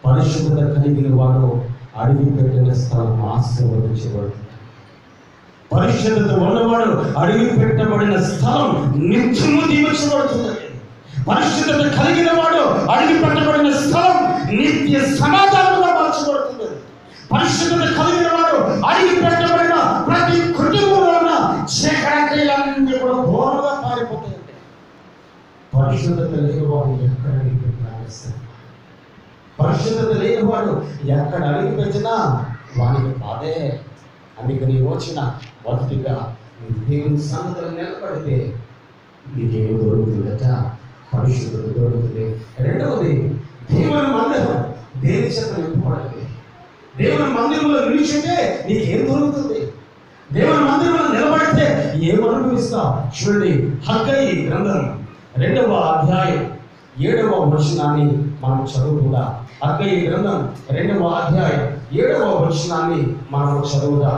పరిశుద్ధత కలిగిన వాడు అడిగి పెట్టిన స్థలం ఆశీర్వదించబడుతుంది. పరిశుద్ధత ఉన్నవాడు అడిగి పెట్టబడిన స్థలం నిత్యము దీవించబడుతుంది. పరిశుద్ధత కలిగిన వాడు అడిగి పెట్టబడిన స్థలం నిత్య సమాధానంగా మార్చబడుతుంది. పరిశుద్ధత కలిగిన వాడు అడిగి పెట్టబడిన ప్రతి కుటుంబంలో ఉన్న చీకటిలన్నీ కూడా ఘోరంగా పారిపోతాయండి. పరిశుద్ధత లేని వాడు ఎక్కడ అడిగి పెట్టినా పరిశుద్ధత లేని వాడు ఎక్కడ అడిగి పెట్టినా వానికి బాధే. అందుకని వచ్చిన మొదటిగా దేవుని సన్నిధిలో నిలబడితే నీకేం దొరుకుతుందట? పరిశుద్ధత దొరుకుతుంది. రెండవది, దేవుని మందిరం దేని చేత నింపబడింది. దేవుని మందిరంలో నిలిచితే నీకేం దొరుకుతుంది? దేవుని మందిరంలో నిలబడితే ఏం అనుభవిస్తావు? చూడండి, హగ్గయి గ్రంథం 2వ అధ్యాయం 7వ వచనాన్ని మనం చదువుకుందా. హగ్గయి గ్రంథం 2వ అధ్యాయం 7వ వచనాన్ని మనం చదువుదా.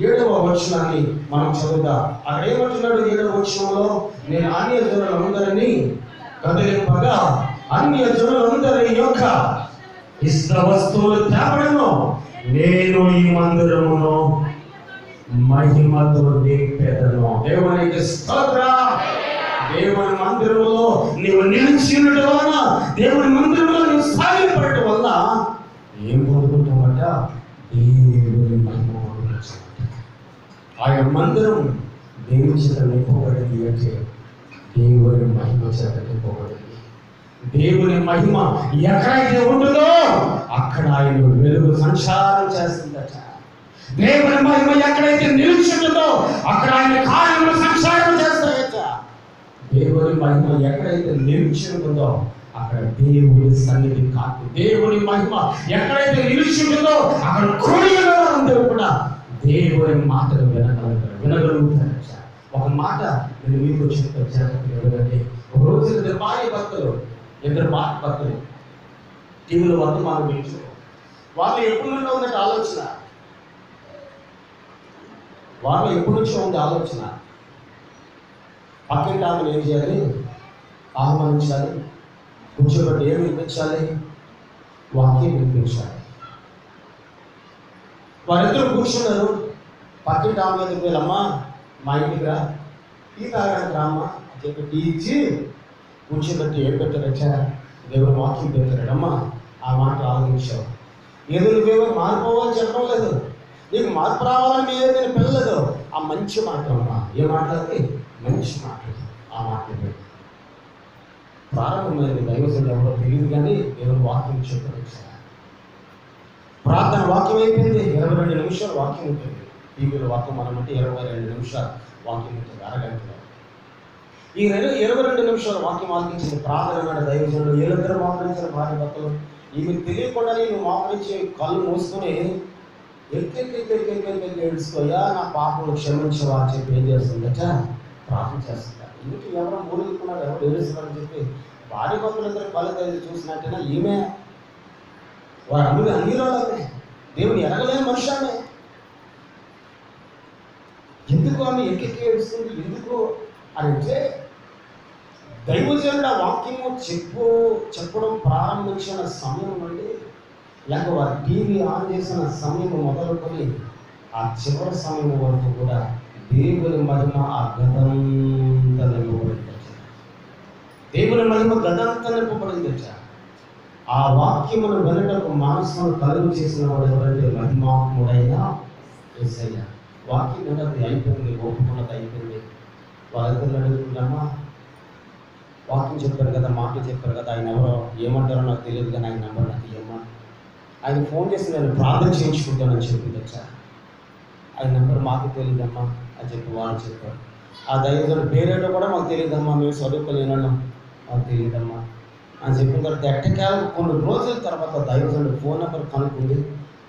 7వ వచనాన్ని మనం చదువుదా. అక్కడ ఏమంటున్నాడు? 7వ వచనంలో, నేను అన్య జనులందరినీ కదిలింపగా అన్య జనులందరి యొక్క ఇష్ట వస్తువులు తేబడను, నేను ఈ మందిరమును మహిమతో నింపెదను. దేవునికి స్తోత్రం. దేవుని మందిరంలో నీవు నిలిచి ఉండటం వలన, దేవుని మందిరంలో నీవు సాగిపడటం వల్ల ఏం పొందుకుంటామట? దేవుని మహిమ పొందుకుంటాం. ఆయన మందిరం దేవుని చేత నింపబడింది అంటే దేవుని మహిమ చేత నింపబడింది. దేవుని మహిమ ఎక్కడైతే ఉంటుందో అక్కడ ఆయన వెలుగు సంచారం చేస్తుందట. దేవుని మహిమ ఎక్కడైతే నిలిచి ఉంటుందో అక్కడ ఆయన కార్యములు సంచారం చేస్తాయట. దేవుని మహిమ ఎక్కడైతే నిలిచి ఉంటుందో అక్కడ దేవుని సన్నిధి కాదు. దేవుని మహిమ ఎక్కడైతే నిలిచి ఉంటుందో అక్కడ కోడిలో కూడా దేవుని మాటలు వినగలుగుతారట. ఒక మాట నేను మీకు చెప్పండి. ఒక రోజు ఇద్దరు భార్య భర్తలు టీవీలో వర్తమానం వింటూ వాళ్ళు ఎప్పటి నుండి ఉందంటే ఆలోచన, వాళ్ళు ఎప్పటి నుంచో ఉంది ఆలోచన. పక్కింటి ఆమెను ఏం చేయాలి? ఆహ్వానించాలి, కూర్చోబెట్టి ఏం వినిపించాలి? వాక్యం వినిపించాలి. వారిద్దరూ కూర్చున్నారు. పక్కింటి ఆమె దగ్గరికి వెళ్ళమ్మా, మా ఇంటికి రా, టీ తాగడానికి రామ్మా చెప్పి టీ ఇచ్చి కూర్చోబెట్టి ఏం పెట్టారచ్చా? దేవుని వాక్యం పెట్టారమ్మా. ఆ మాట ఆలోచించావు. ఏదో నువ్వేమో మారిపోవాలని చెప్పడం లేదు, నీకు మార్పు రావాలని మీ ఏదైనా పిల్లలేదు. ఆ మంచి మాట అమ్మా. ఏ మాట్లాడితే మంచి మాట, ఆ మాట ప్రారంభమైంది. దైవజనులు ఎవరో తెలియదు కానీ దేవుని వాక్యం చెప్పారు. ప్రార్థన వాక్యం అయిపోయింది. 22 నిమిషాలు వాక్యం ఉంటుంది. టీవీలో వాక్యం మనం అంటే 22 నిమిషాలు వాక్యం ఉంటుంది, అరగంటలో. ఈ 22 నిమిషాల వాక్యం ఆలకించింది. ప్రార్థన అన్నాడు దైవజనుడు. వీళ్ళిద్దరూ మోకరించిన భార్య భర్తలు. ఈమె తెలియకుండా నేను మోకరించి కళ్ళు మూసుకొని ఎక్కెక్కెక్కెక్కెక్కెక్కెక్కి ఏడుచుకోయా, నా పాపను క్షమించవా అని చెప్పి ఏం చేస్తుందట? ప్రార్థన చేస్తుంటారు. ఇంటికి ఎవరో మూలుగుతున్నారు, ఎవరు ఏడుస్తున్నారని చెప్పి భార్య భర్తలు ఇద్దరు కళ్ళు తెరిచి చూసినట్టేనా ఈమె వారు అన్నిలోనే దేవుని ఎరగలేని మనిషి ఆమె. ఎందుకు ఆమె ఎక్కెక్కి ఏడుస్తుంది? ఎందుకు అని అంటే దైవజనుడు ఆ వాక్యము చెప్పడం ప్రారంభించిన సమయం నుండి లేక వారి టీవీ ఆన్ చేసిన సమయం మొదలుకొని ఆ చివరి సమయం వరకు కూడా దేవుని మహిమ ఆ గదంతా నింపబడింది. దేవుని మహిమ గదంతా నింపబడింది. ఆ వాక్యమును వినటకు మనసును కలుగు చేసిన వాడు ఎవరంటే మహిమాత్ముడైన యేసయ్య. వాక్యం వినది అయిపోయింది, ఒప్పుకున్నది అయిపోయింది. వాళ్ళిద్దరు అడుగుతున్నామా, వాక్యం చెప్పారు కదా, మాటలు చెప్పారు కదా, ఆయన ఎవరో ఏమంటారో నాకు తెలియదు కానీ ఆయన నెంబర్ నాకు ఇవ్వమ్మా. ఆయన ఫోన్ చేసి నేను ప్రార్థన చేయించుకుంటానని చెప్పింది వచ్చా. ఆయన నెంబర్ మాకు తెలియదమ్మా అని చెప్పి వాళ్ళు చెప్పారు. ఆ దైవజనుడు పేరేటో కూడా మాకు తెలియదమ్మా, మేము చదువుకోలేనన్నాం, మాకు తెలియదమ్మా అని చెప్పిన తర్వాత ఎట్టకేళ కొన్ని రోజుల తర్వాత దైవజనుడు ఫోన్ నెంబర్ కనుక్కుంది.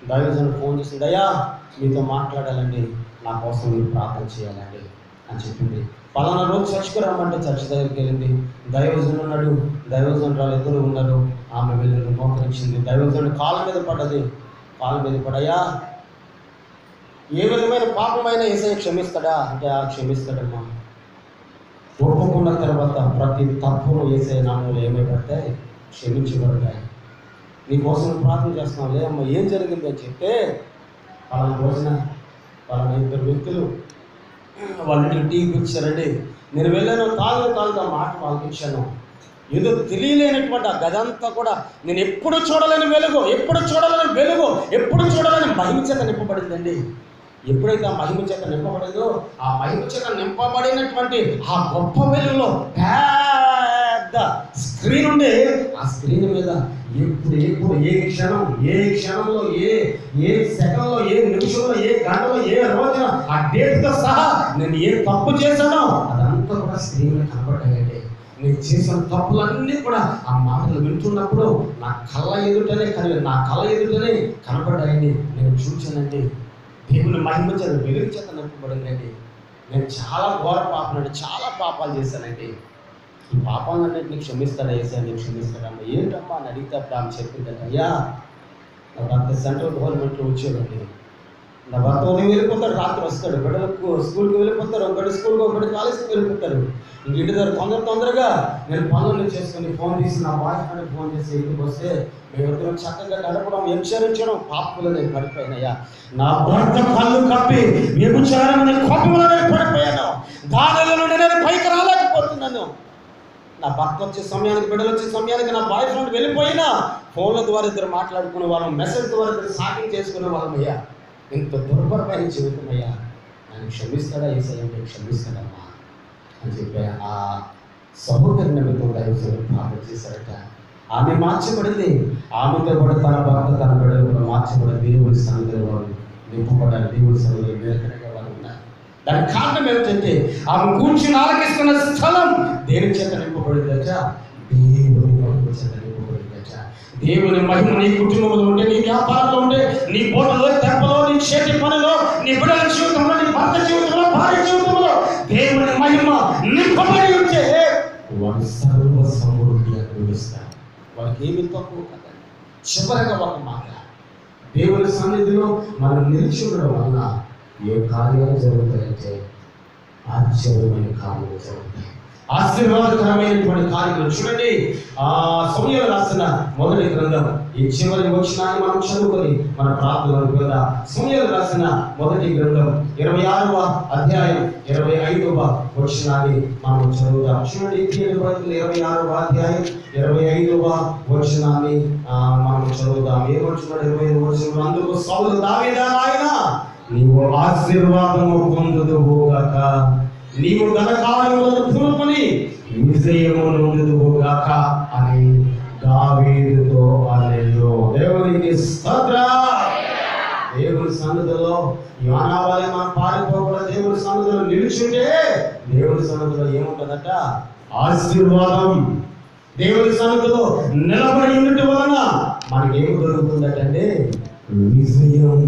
దైవజనుడు ఫోన్ చేసింది, అయ్యా మీతో మాట్లాడాలండి, నా కోసం మీరు ప్రార్థన చేయాలండి అని చెప్పింది. పలానా రోజు చర్చికి రమ్మంటే చర్చి దగ్గరికి వెళ్ళింది. దైవజనుడు ఉన్నాడు, దైవజనురాలు ఇద్దరు ఉన్నారు. ఆమె వెళ్ళి మోకరించింది. దైవజనుడు కాళ్ళ మీద పడ్డది. కాళ్ళ మీద పడయ్యా, ఏ విధమైన పాపమైన యేసయ్య క్షమిస్తాడా అంటే క్షమిస్తాడమ్మా. ఒప్పుకున్న తర్వాత ప్రతి తప్పును యేసయ్య నామములో ఏమైపడతాయి? క్షమించబడతాయి. నీకోసం ప్రార్థన చేస్తున్నాం లే అమ్మ, ఏం జరిగింది అని చెప్తే పలానా రోజున పలానా ఇద్దరు వ్యక్తులు వాళ్ళ ఇంటికి టీ పిలిచారండి. నేను వెళ్ళాను, తాగుతా మాట వాళ్ళకి ఇచ్చాను. ఏదో తెలియలేనటువంటి ఆ గదంతా కూడా నేను ఎప్పుడు చూడలేని వెలుగు, ఎప్పుడు చూడలేని మహిమ చేత నింపబడిందండి. ఎప్పుడైతే ఆ మహిమ చేత నింపబడిందో, ఆ మహిమ చేత నింపబడినటువంటి ఆ గొప్ప వెలుగులో పెద్ద స్క్రీన్ ఉండే, ఆ స్క్రీన్ మీద ఎప్పుడు ఏ క్షణంలో ఏ సెకండ్లో, ఏ నిమిషంలో, ఏ గంటలో, ఏ రోజున ఆ డేట్తో సహా నేను ఏ తప్పు చేశానో అదంతా కూడా స్క్రీన్ మీద కనబడ్డాయండి. నేను చేసిన తప్పులన్నీ కూడా ఆ మాటలు వింటున్నప్పుడు నా కళ్ళ ఎదుటనే కనబడ్డాయండి. నేను చూశానండి. దేవుని మహిమ చేత వెలుగు చేత నింపబడిందండి. నేను చాలా ఘోర పాపనండి, చాలా పాపాలు చేశానండి. ఈ పాపాలన్నింటినీ క్షమిస్తాడా యేసయ్య? నేను క్షమిస్తాడమ్మా. ఏంటమ్మా అని అడిగితే అప్పుడు ఆమె చెప్పిందండి, అయ్యా నా భర్త సెంట్రల్ గవర్నమెంట్లో వచ్చాడండి. నా భర్త ఉదయం వెళ్ళిపోతాడు, రాత్రి వస్తాడు. బిడ్డలకు స్కూల్కి వెళ్ళిపోతారు, ఒకటి స్కూల్కి ఒకటి కాలేజీకి వెళ్ళిపోతారు. ఇంక ఇంటి దగ్గర తొందరగా నేను పనులు చేసుకుని ఫోన్ తీసి నా బాయ్ ఫ్రెండ్కి ఫోన్ చేసి ఇంటికి వస్తే మేమిద్దరం చక్కగా గడపడం, హెచ్చరించడం, పాపంలో నేను పడిపోయినయ్యా. నా భర్త కళ్ళు కప్పి వ్యభిచారం కోపంలో నేను పడిపోయాను. దానిలో నుండి నేను పైకి రాలేకపోతున్నాను. నా భర్త వచ్చే సమయానికి, బిడ్డలు వచ్చే సమయానికి నా బాయ్ ఫ్రెండ్ వెళ్ళిపోయినా ఫోన్ల ద్వారా ఇద్దరు మాట్లాడుకునే వాళ్ళం, మెసేజ్ ద్వారా ఇద్దరు సాటింగ్ చేసుకునే వాళ్ళం. అయ్యా ఇంత దుర్భరమైన జీవితం అయ్యా, నన్ను క్షమిస్తాడా యేసయ్య? నేను క్షమిస్తాడమ్మా అని చెప్పి ఆ సహోదరి నిమిత్తం దైవజనులు ప్రార్థన చేశారట. ఆమె మార్చబడింది. ఆమెతో కూడా తన భర్త, తన బిడ్డలు కూడా మార్చబడి దేవుడి సన్నిధిలో వారు నింపబడాలి. దేవుడి సన్నిధిలో నిలకడగా వారు ఉన్నారు. దానికి కారణం ఏమిటంటే ఆమె కూర్చుని ఆలకిస్తున్న స్థలం దేని చేత నింపబడిందట? దేవుని మహిమ చేత నింపబడిందట. దేవుని మహిమ నీ కుటుంబంలో ఉంటే, నీ వ్యాపారంలో ఉంటే, నీ బోటలో, తెప్పలో, నీ చేతి పనిలో, నీ బిడ్డల జీవితంలో, నీ భర్త జీవితంలో, భార్య జీవితంలో దేవుని మహిమ నింపబడి ఉంటే వారు సర్వ సమృద్ధి అనుభవిస్తారు. వారికి ఏమి తక్కువ కదా. చివరగా ఒక మాట, దేవుని సన్నిధిలో మనం నిలిచి ఉండడం వలన ఏ కార్యాలు జరుగుతాయంటే ఆశ్చర్యమైన కార్యాలు జరుగుతాయి, ఆశీర్వాదకరమైనటువంటి కార్యాలు. చూడండి, సమూయేలు రాసిన మొదటి గ్రంథం ఈ చివరి వచనాన్ని మనం చదువుకొని మన ప్రార్థనలు కదా. సమూయేలు రాసిన మొదటి గ్రంథం 26వ అధ్యాయం 25వ వచనాన్ని మనం చదువుదాం. చూడండి, 26వ అధ్యాయం 25వ వచనాన్ని మనం చదువుదాం. ఏమవుతున్నాడు 25వ వచనం? అందుకు సౌలు, దావీదా నాయనా, నీవు ఆశీర్వాదము పొందుదువుగాక, నీవు ఘనకార్యములను పూనుకొని విజయము నొందుదువుగాక అని దావీదుతో అనెను. దేవునికి స్తోత్రం. దేవుని సన్నిధిలో యోనావాలే మనం పారిపోకుండా దేవుని సన్నిధిలో నిలుచుంటే దేవుని సన్నిధిలో ఏముంటుందట? ఆశీర్వాదం. దేవుని సన్నిధిలో నిలబడి ఉండటం వలన మనకి ఏమి దొరుకుతుందటంటే విజయం.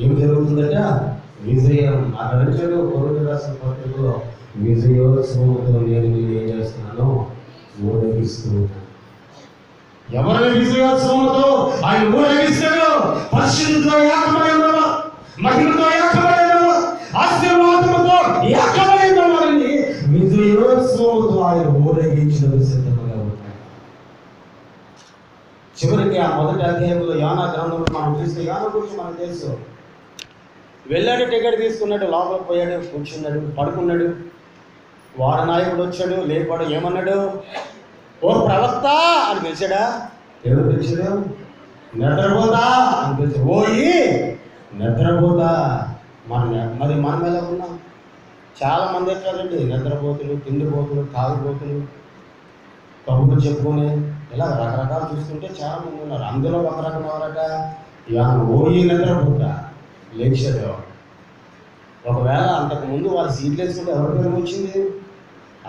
ఏం జరుగుతుందట? విజయం. అక్కడ కొరింథీ రాసిన పత్రికలో విజయోత్సవంతో నేను ఏం చేస్తున్నాను? ఊరేగిస్తూ ఉన్నాను. ఎవరైనా విజయోత్సవంతో ఆయన ఊరేగిస్తాడు, పరిశుద్ధితో ఏకమై ఉన్నావా, మహిమతో ఏకమై ఉన్నావా, ఆశీర్వాదంతో ఏకమై ఉన్నారని విజయోత్సవంతో ఆయన ఊరేగించడం సిద్ధంగా ఉన్నాడు. చివరికి ఆ మొదటి అధ్యాయంలో యోనా గ్రంథంలో మనం చూస్తే యోనా గురించి మనకు తెలుసు. వెళ్ళాడు, టికెట్ తీసుకున్నాడు, లోపల పోయాడు, కూర్చున్నాడు, పడుకున్నాడు. వాడ నాయకుడు వచ్చాడు, లేపాడు. ఏమన్నాడు? ఓ ప్రవక్త అని పిలిచాడా? ఎవరు పిలిచాడు? నిద్రపోతా అని పిలిచాడు. ఓయి నిద్రపోతా. మరి మనం ఎలా ఉన్నాం? చాలామంది ఎట్లాగండి, నిద్రపోతులు, తిండిపోతులు, తాగుపోతులు, కబుర్లు చెప్పుకొని ఇలా రకరకాలు చూస్తుంటే చాలామంది ఉన్నారు. అందులో ఒక రకం ఎవరట? ఓయి నిద్రపోతా లేచాడు. ఒకవేళ అంతకుముందు వాళ్ళు సీట్లు వేసుకుంటే ఎవరి పేరు వచ్చింది?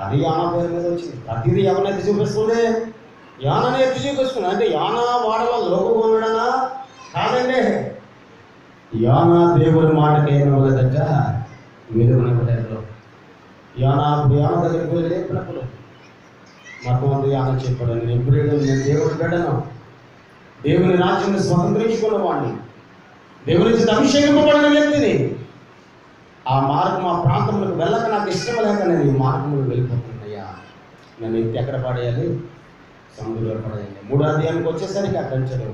అది యానా పేరు మీద వచ్చింది. ప్రతిదీ ఎవరిని ఎత్తి చూపిస్తుంది? యానాని ఎత్తి చూపిస్తుంది. అంటే యానా వాడలో లోకం ఉండడనా? కాదండి. యానా దేవుని మాటకి ఏమవ్వలేదట? విలువనివ్వలేదు. యానా దగ్గరికి వెళ్ళి లేపినప్పుడు మొట్టమొదటి యానా చెప్పాడు, నేను ఎప్పుడైనా నేను దేవుని బిడ్డను, దేవుని రాజ్యాన్ని స్వతంత్రించుకున్న వాడిని, దేవుని నుంచి అభిషేకింపబడిన వ్యక్తిని. ఆ మార్గం, ఆ ప్రాంతంలోకి వెళ్ళక నాకు ఇష్టం లేక నేను ఈ మార్గంలో వెళ్ళిపోతున్నాయ్యా. నన్ను ఎత్తి ఎక్కడ పడేయాలి? సముద్రంలో పడేయండి. 3వ అధ్యాయానికి వచ్చేసరికి ఆ కంచెలు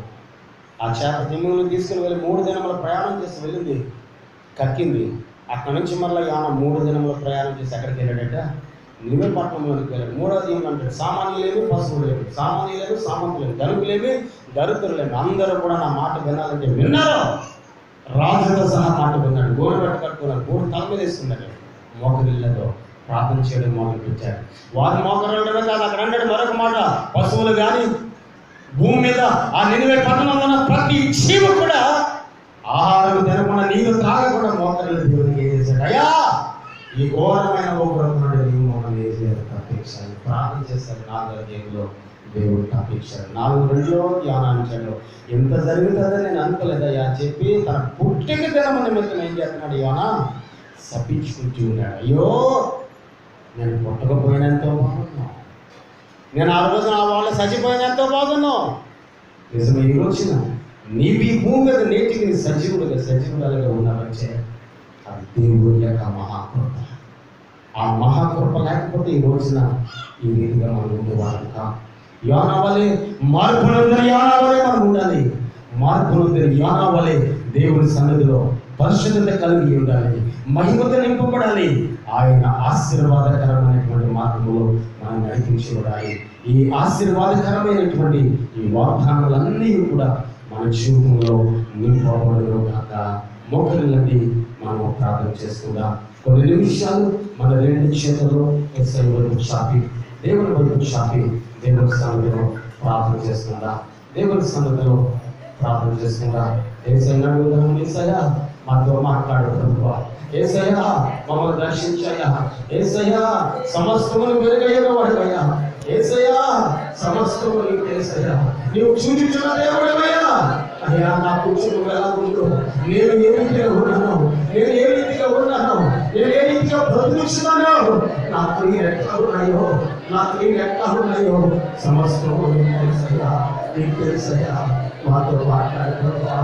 ఆ చేప తిమ్మిని తీసుకుని వెళ్ళి 3 దినముల ప్రయాణం చేసి వెళ్ళింది, కక్కింది. అక్కడ నుంచి మళ్ళీ యాన 3 దినముల ప్రయాణం చేసి ఎక్కడికి వెళ్ళాడట? నినివే పట్టణంలోనికి వెళ్ళాడు. 3వ అధ్యాయం అంటాడు, సామాన్యులేమి పశువులేమి, సామాన్యులేమి సామంతులేమి, ధనికులేమి దరిద్రులేమి, అందరూ కూడా నా మాట వినాలంటే విన్నారు. రాజుతో సహా మాట విన్నాడు. గోడు పెట్ట కట్టుకున్నాడు, గోడు తల మీద వేసుకున్నాడు. మోకరిళ్ళతో ప్రార్థన చేయడం మొదలు పెట్టారు. వారి మోకరిళ్ళమే కాదు, అక్కడ అన్నాడు మరొక మాట, పశువులు కానీ భూమి మీద ఆ నినివే పట్టణంలో ఉన్న ప్రతి జీవి కూడా ఆహారం తినకుండా నీరు తాగకుండా మోకరిల్లు దేవుడికి ఏం చేశాడు? అయ్యా ఈ ఘోరమైన ఒకరున్నాడు, నీవు మమ్మల్ని ఏం చేయాలి తప్పించాలి. ప్రార్థన చేశారు. 4వ అధ్యాయంలో దేవుడు తప్పించాడు. 4:2 ధ్యానించాడు. ఎంత జరుగుతుందని నేను అనుకోలేదయ్యా చెప్పి తన పుట్టిక దినము నిమిత్తం ఏం చేస్తున్నాడు? యోనా శపించుకుంటూ ఉన్నాడు. అయ్యో నేను పుట్టకపోయినా ఎంతో బాగున్నావు, నేను ఆ రోజు నా వాళ్ళు చచ్చిపోయినా ఎంతో బాగున్నావు. నిజమే, ఈ రోజున నీవు ఈ భూమి మీద నేటికి సజీవులుగా ఉన్నావంటే అది దేవుడి యొక్క మహాకృప. ఆ మహాకృప లేకపోతే ఈ రోజున ఈ రీతిగా మనం ఉండేవాళ్ళం కాదు. యోనా వలె మార్పు నొందిన యోనా వలె మనం ఉండాలి. మార్పు నొందిన యోనా వలె దేవుని సన్నిధిలో పరిశుద్ధత కలిగి ఉండాలి, మహిమతో నింపబడాలి. ఆయన ఆశీర్వాదకరమైనటువంటి మార్గంలో మనం నడిపించబడాలి. ఈ ఆశీర్వాదకరమైనటువంటి ఈ వాగ్దానాలన్నీ కూడా మన జీవితంలో నింపబడను కాక. మోకరిల్లండి, మనం ప్రార్థన చేసుకుందాం. కొన్ని నిమిషాలు మన 2 చేతుల్లో వైపు చాపి దేవుని వైపు చాపి దేవుని సన్నిధిలో ప్రార్థన చేసుకుందా. దేవుని సన్నిధిలో ప్రార్థన చేసుకుందా. ఏసయ్యా అడుగుదాం, ఏసయ్యా మాతో మాట్లాడు ప్రభువా, ఏసయ్యా మమ్మల్ని దర్శించయ్యా, ఏసయ్యా సమస్తమును వెలుగయ్యగా వాడవయ్యా, ఏసయ్యా సమస్తము నీకు ఏసయ్యా, నీవు చూచుచున్న దేవుడవయ్యా. అయ్యా నా కూర్చుని ఎలా ఉందో, నేను ఏ రీతిగా ఉన్నాను, నేను ఏ రీతిగా ఉన్నాను, నేను ఏ రీతిగా బ్రతుకుతున్నాను, నా క్రియలు ఎట్లా ఉన్నాయో, నా క్రియలు ఎట్లా ఉన్నాయో సమస్తము నీకు తెలుసయ్యా, నీకు తెలుసయ్యా. మాతో మాట్లాడు ప్రభువా,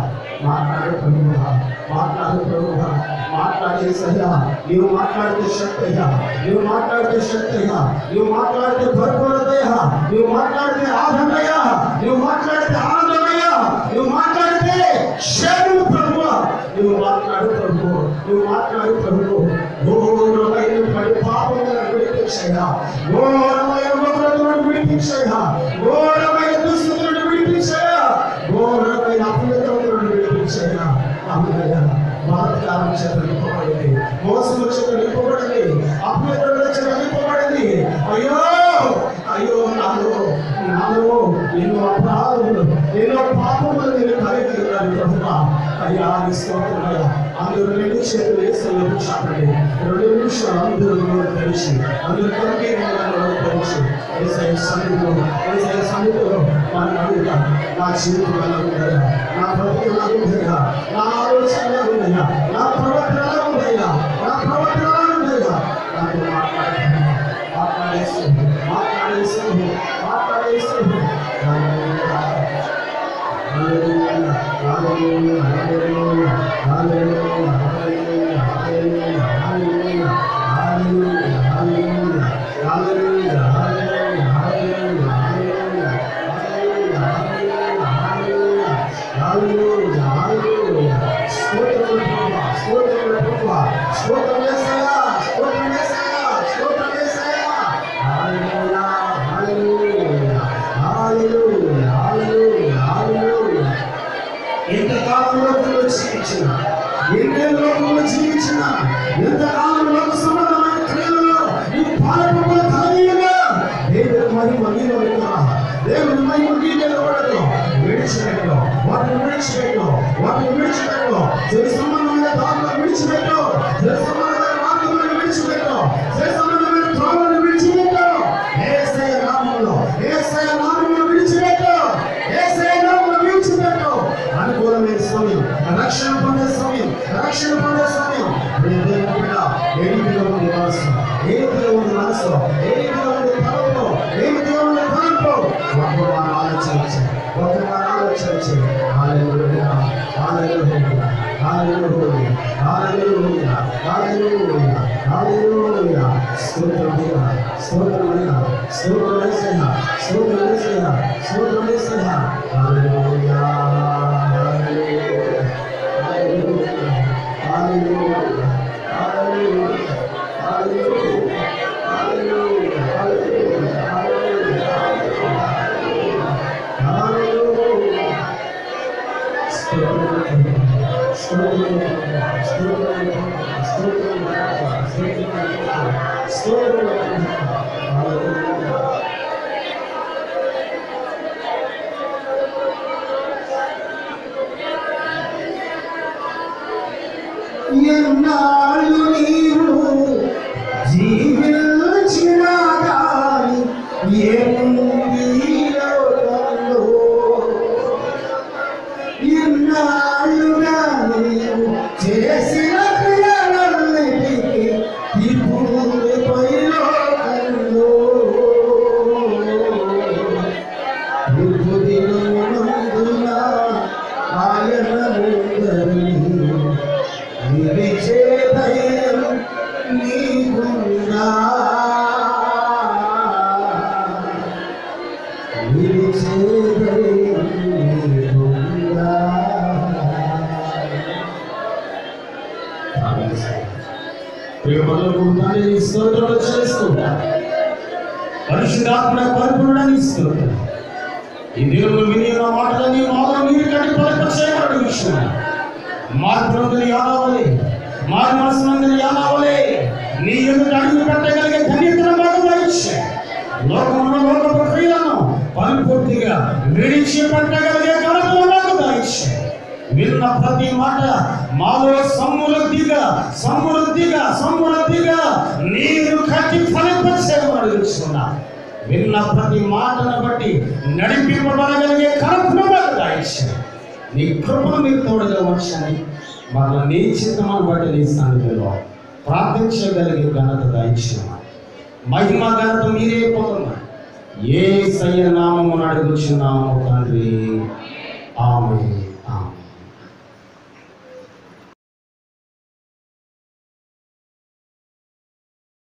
మాట్లాడు ప్రభువా, మాట్లాడు ప్రభువా, మాట్లాడేసయ్యా. నీవు మాట్లాడితే శక్తి అయ్యా, నీవు మాట్లాడితే శక్తి అయ్యా, నీవు మాట్లాడితే పరిపూర్ణతయ్యా, నీవు మాట్లాడితే ఆనందయ్యా, నీవు మాట్లాడితే ఆనందమయ్యా, నువ్వు మాట్లాడితే క్షేమము ప్రభువా, నువ్వు మాట్లాడు ప్రభు, నువ్వు మాట్లాడు ప్రభు. ఘోరమైన పడి పాపములను విడిపించయ్యా, ఘోరమైన ఉపద్రవములను విడిపించయ్యా, ఘోరమైన దుస్థితులను విడిపించయ్యా, ఘోరమైన అపవిత్రతలను విడిపించయ్యా. అమ్మయ్యా బలాత్కారం చేత నింపబడింది, మోసము చేత నింపబడింది, అపవిత్రత చేత నింపబడింది. అయ్యో అయ్యో నాలో ఎన్నో అపరాధములు, ఎన్నో పాపములు నేను కలిగి ఉన్నాను ప్రభువా. అయ్యా నీ స్తోత్రమయ్యా. అందరూ 2 చేతులు వేసలు చాపండి. 2 నిమిషాలు అందరూ తెలిసి అందరూ కలిగి తెలిసి ఏసయ్య సన్నిధిలో వారిని అడుగుతా. నా జీవితం ఎలా ఉందయ్యా, నా బ్రతుకు ఎలా ఉందయ్యా, నా ఆలోచన ఎలా ఉందయ్యా, నా ప్రవర్తన ఎలా ఉందయ్యా, నా ప్రవర్తన ఎలా ఉందయ్యా. నాకు మాట్లాడేసి ఎంతకాలంలో జీవించిన ఎంతకాలంలో సంబంధమైన క్రియలలో ఈ పాలకుల కలిగిగా దేవుని మహిమ నీలో ఉందా, దేవుని మహిమ నీలో ఉండదు. విడిచిపెట్టు వాటిని, విడిచిపెట్టు వాటిని, విడిచిపెట్టు సంబంధమైన దారులను విడిచిపెట్టు, సంబంధమైన మార్గములను విడిచిపెట్టు, సంబంధమైన త్రోవలను విడిచిపెట్టు. యేసయ్య నామములో, యేసయ్య నామములో విడిచిపెట్టు, యేసయ్య నామములో విడిచిపెట్టు. అనుకూలమైన సమయం, రక్షణ పొందే సమయం, రక్షణ పొందే సమయం. ఏ రీతిగా ఉంది మనసు, ఏ రీతిగా ఉంది మనసు, ఏ రీతిగా ఉంది తలంపు, ఏ రీతిగా ఉంది తలంపు. ఒక్కవారు ఆలోచించి, ఒక్కవారు ఆలోచించి. హల్లెలూయా, హల్లెలూయా, హల్లెలూయా, హల్లెలూయా, హల్లెలూయా, హల్లెలూయా. స్తోత్రమయ్యా, స్తోత్రమయ్యా, స్తోత్రమయ్యా, స్తోత్రమయ్యా. ఎన్నాళ్ళు నీవు జీవించిన గాని ఏముంది లోకంలో, ఎన్నాళ్ళుగా నీవు చేసిన క్రియలన్నిటికీ ఇప్పుడు పైలోకంలో ఇప్పుడు దినమునందున ఆయన ముందరిని నిలిచే ధైర్యం నీకుందా, నిలిచే ధైర్యం నీకుందా. ప్రియపరులకు తండ్రి స్తోత్రాలు చేస్తున్నా, పరిశుద్ధాత్మ పరిపూర్ణాన్ని ఇస్తున్నా. ఈ దేవుడు విని నా మాటలని మాలో నీరు కట్టి పలక చేయబడి విషయం మార్పునందుని యానావలే, మారు మనసునందుని యానావలే, నీ ఎదుట అడుగు పెట్టగలిగే ధన్యతను మాకు దయచే. లోకంలో లోక ప్రక్రియలను పరిపూర్తిగా విడిచిపెట్టగలిగే ఘనతను మాకు దయచే. విన్న ప్రతి మాట మాలో సమృద్ధిగా నీరు కట్టి ఫలింపచేయమని అడుగుతున్నా. విన్న ప్రతి మాటను బట్టి నడిపింపబడగలిగే ఘనతను మాకు దయచే. నీ కృపను మీరు తోడుగా వచ్చని మన నీ చిత్తమని బట్టి నీ సన్నిధిలో ప్రార్థించగలిగే ఘనత దయచిన మహిమ ఘనత మీరే పొందుతున్నారు. యేసయ్య నామమున అడుగుచున్నాము తండ్రి, ఆమేన్.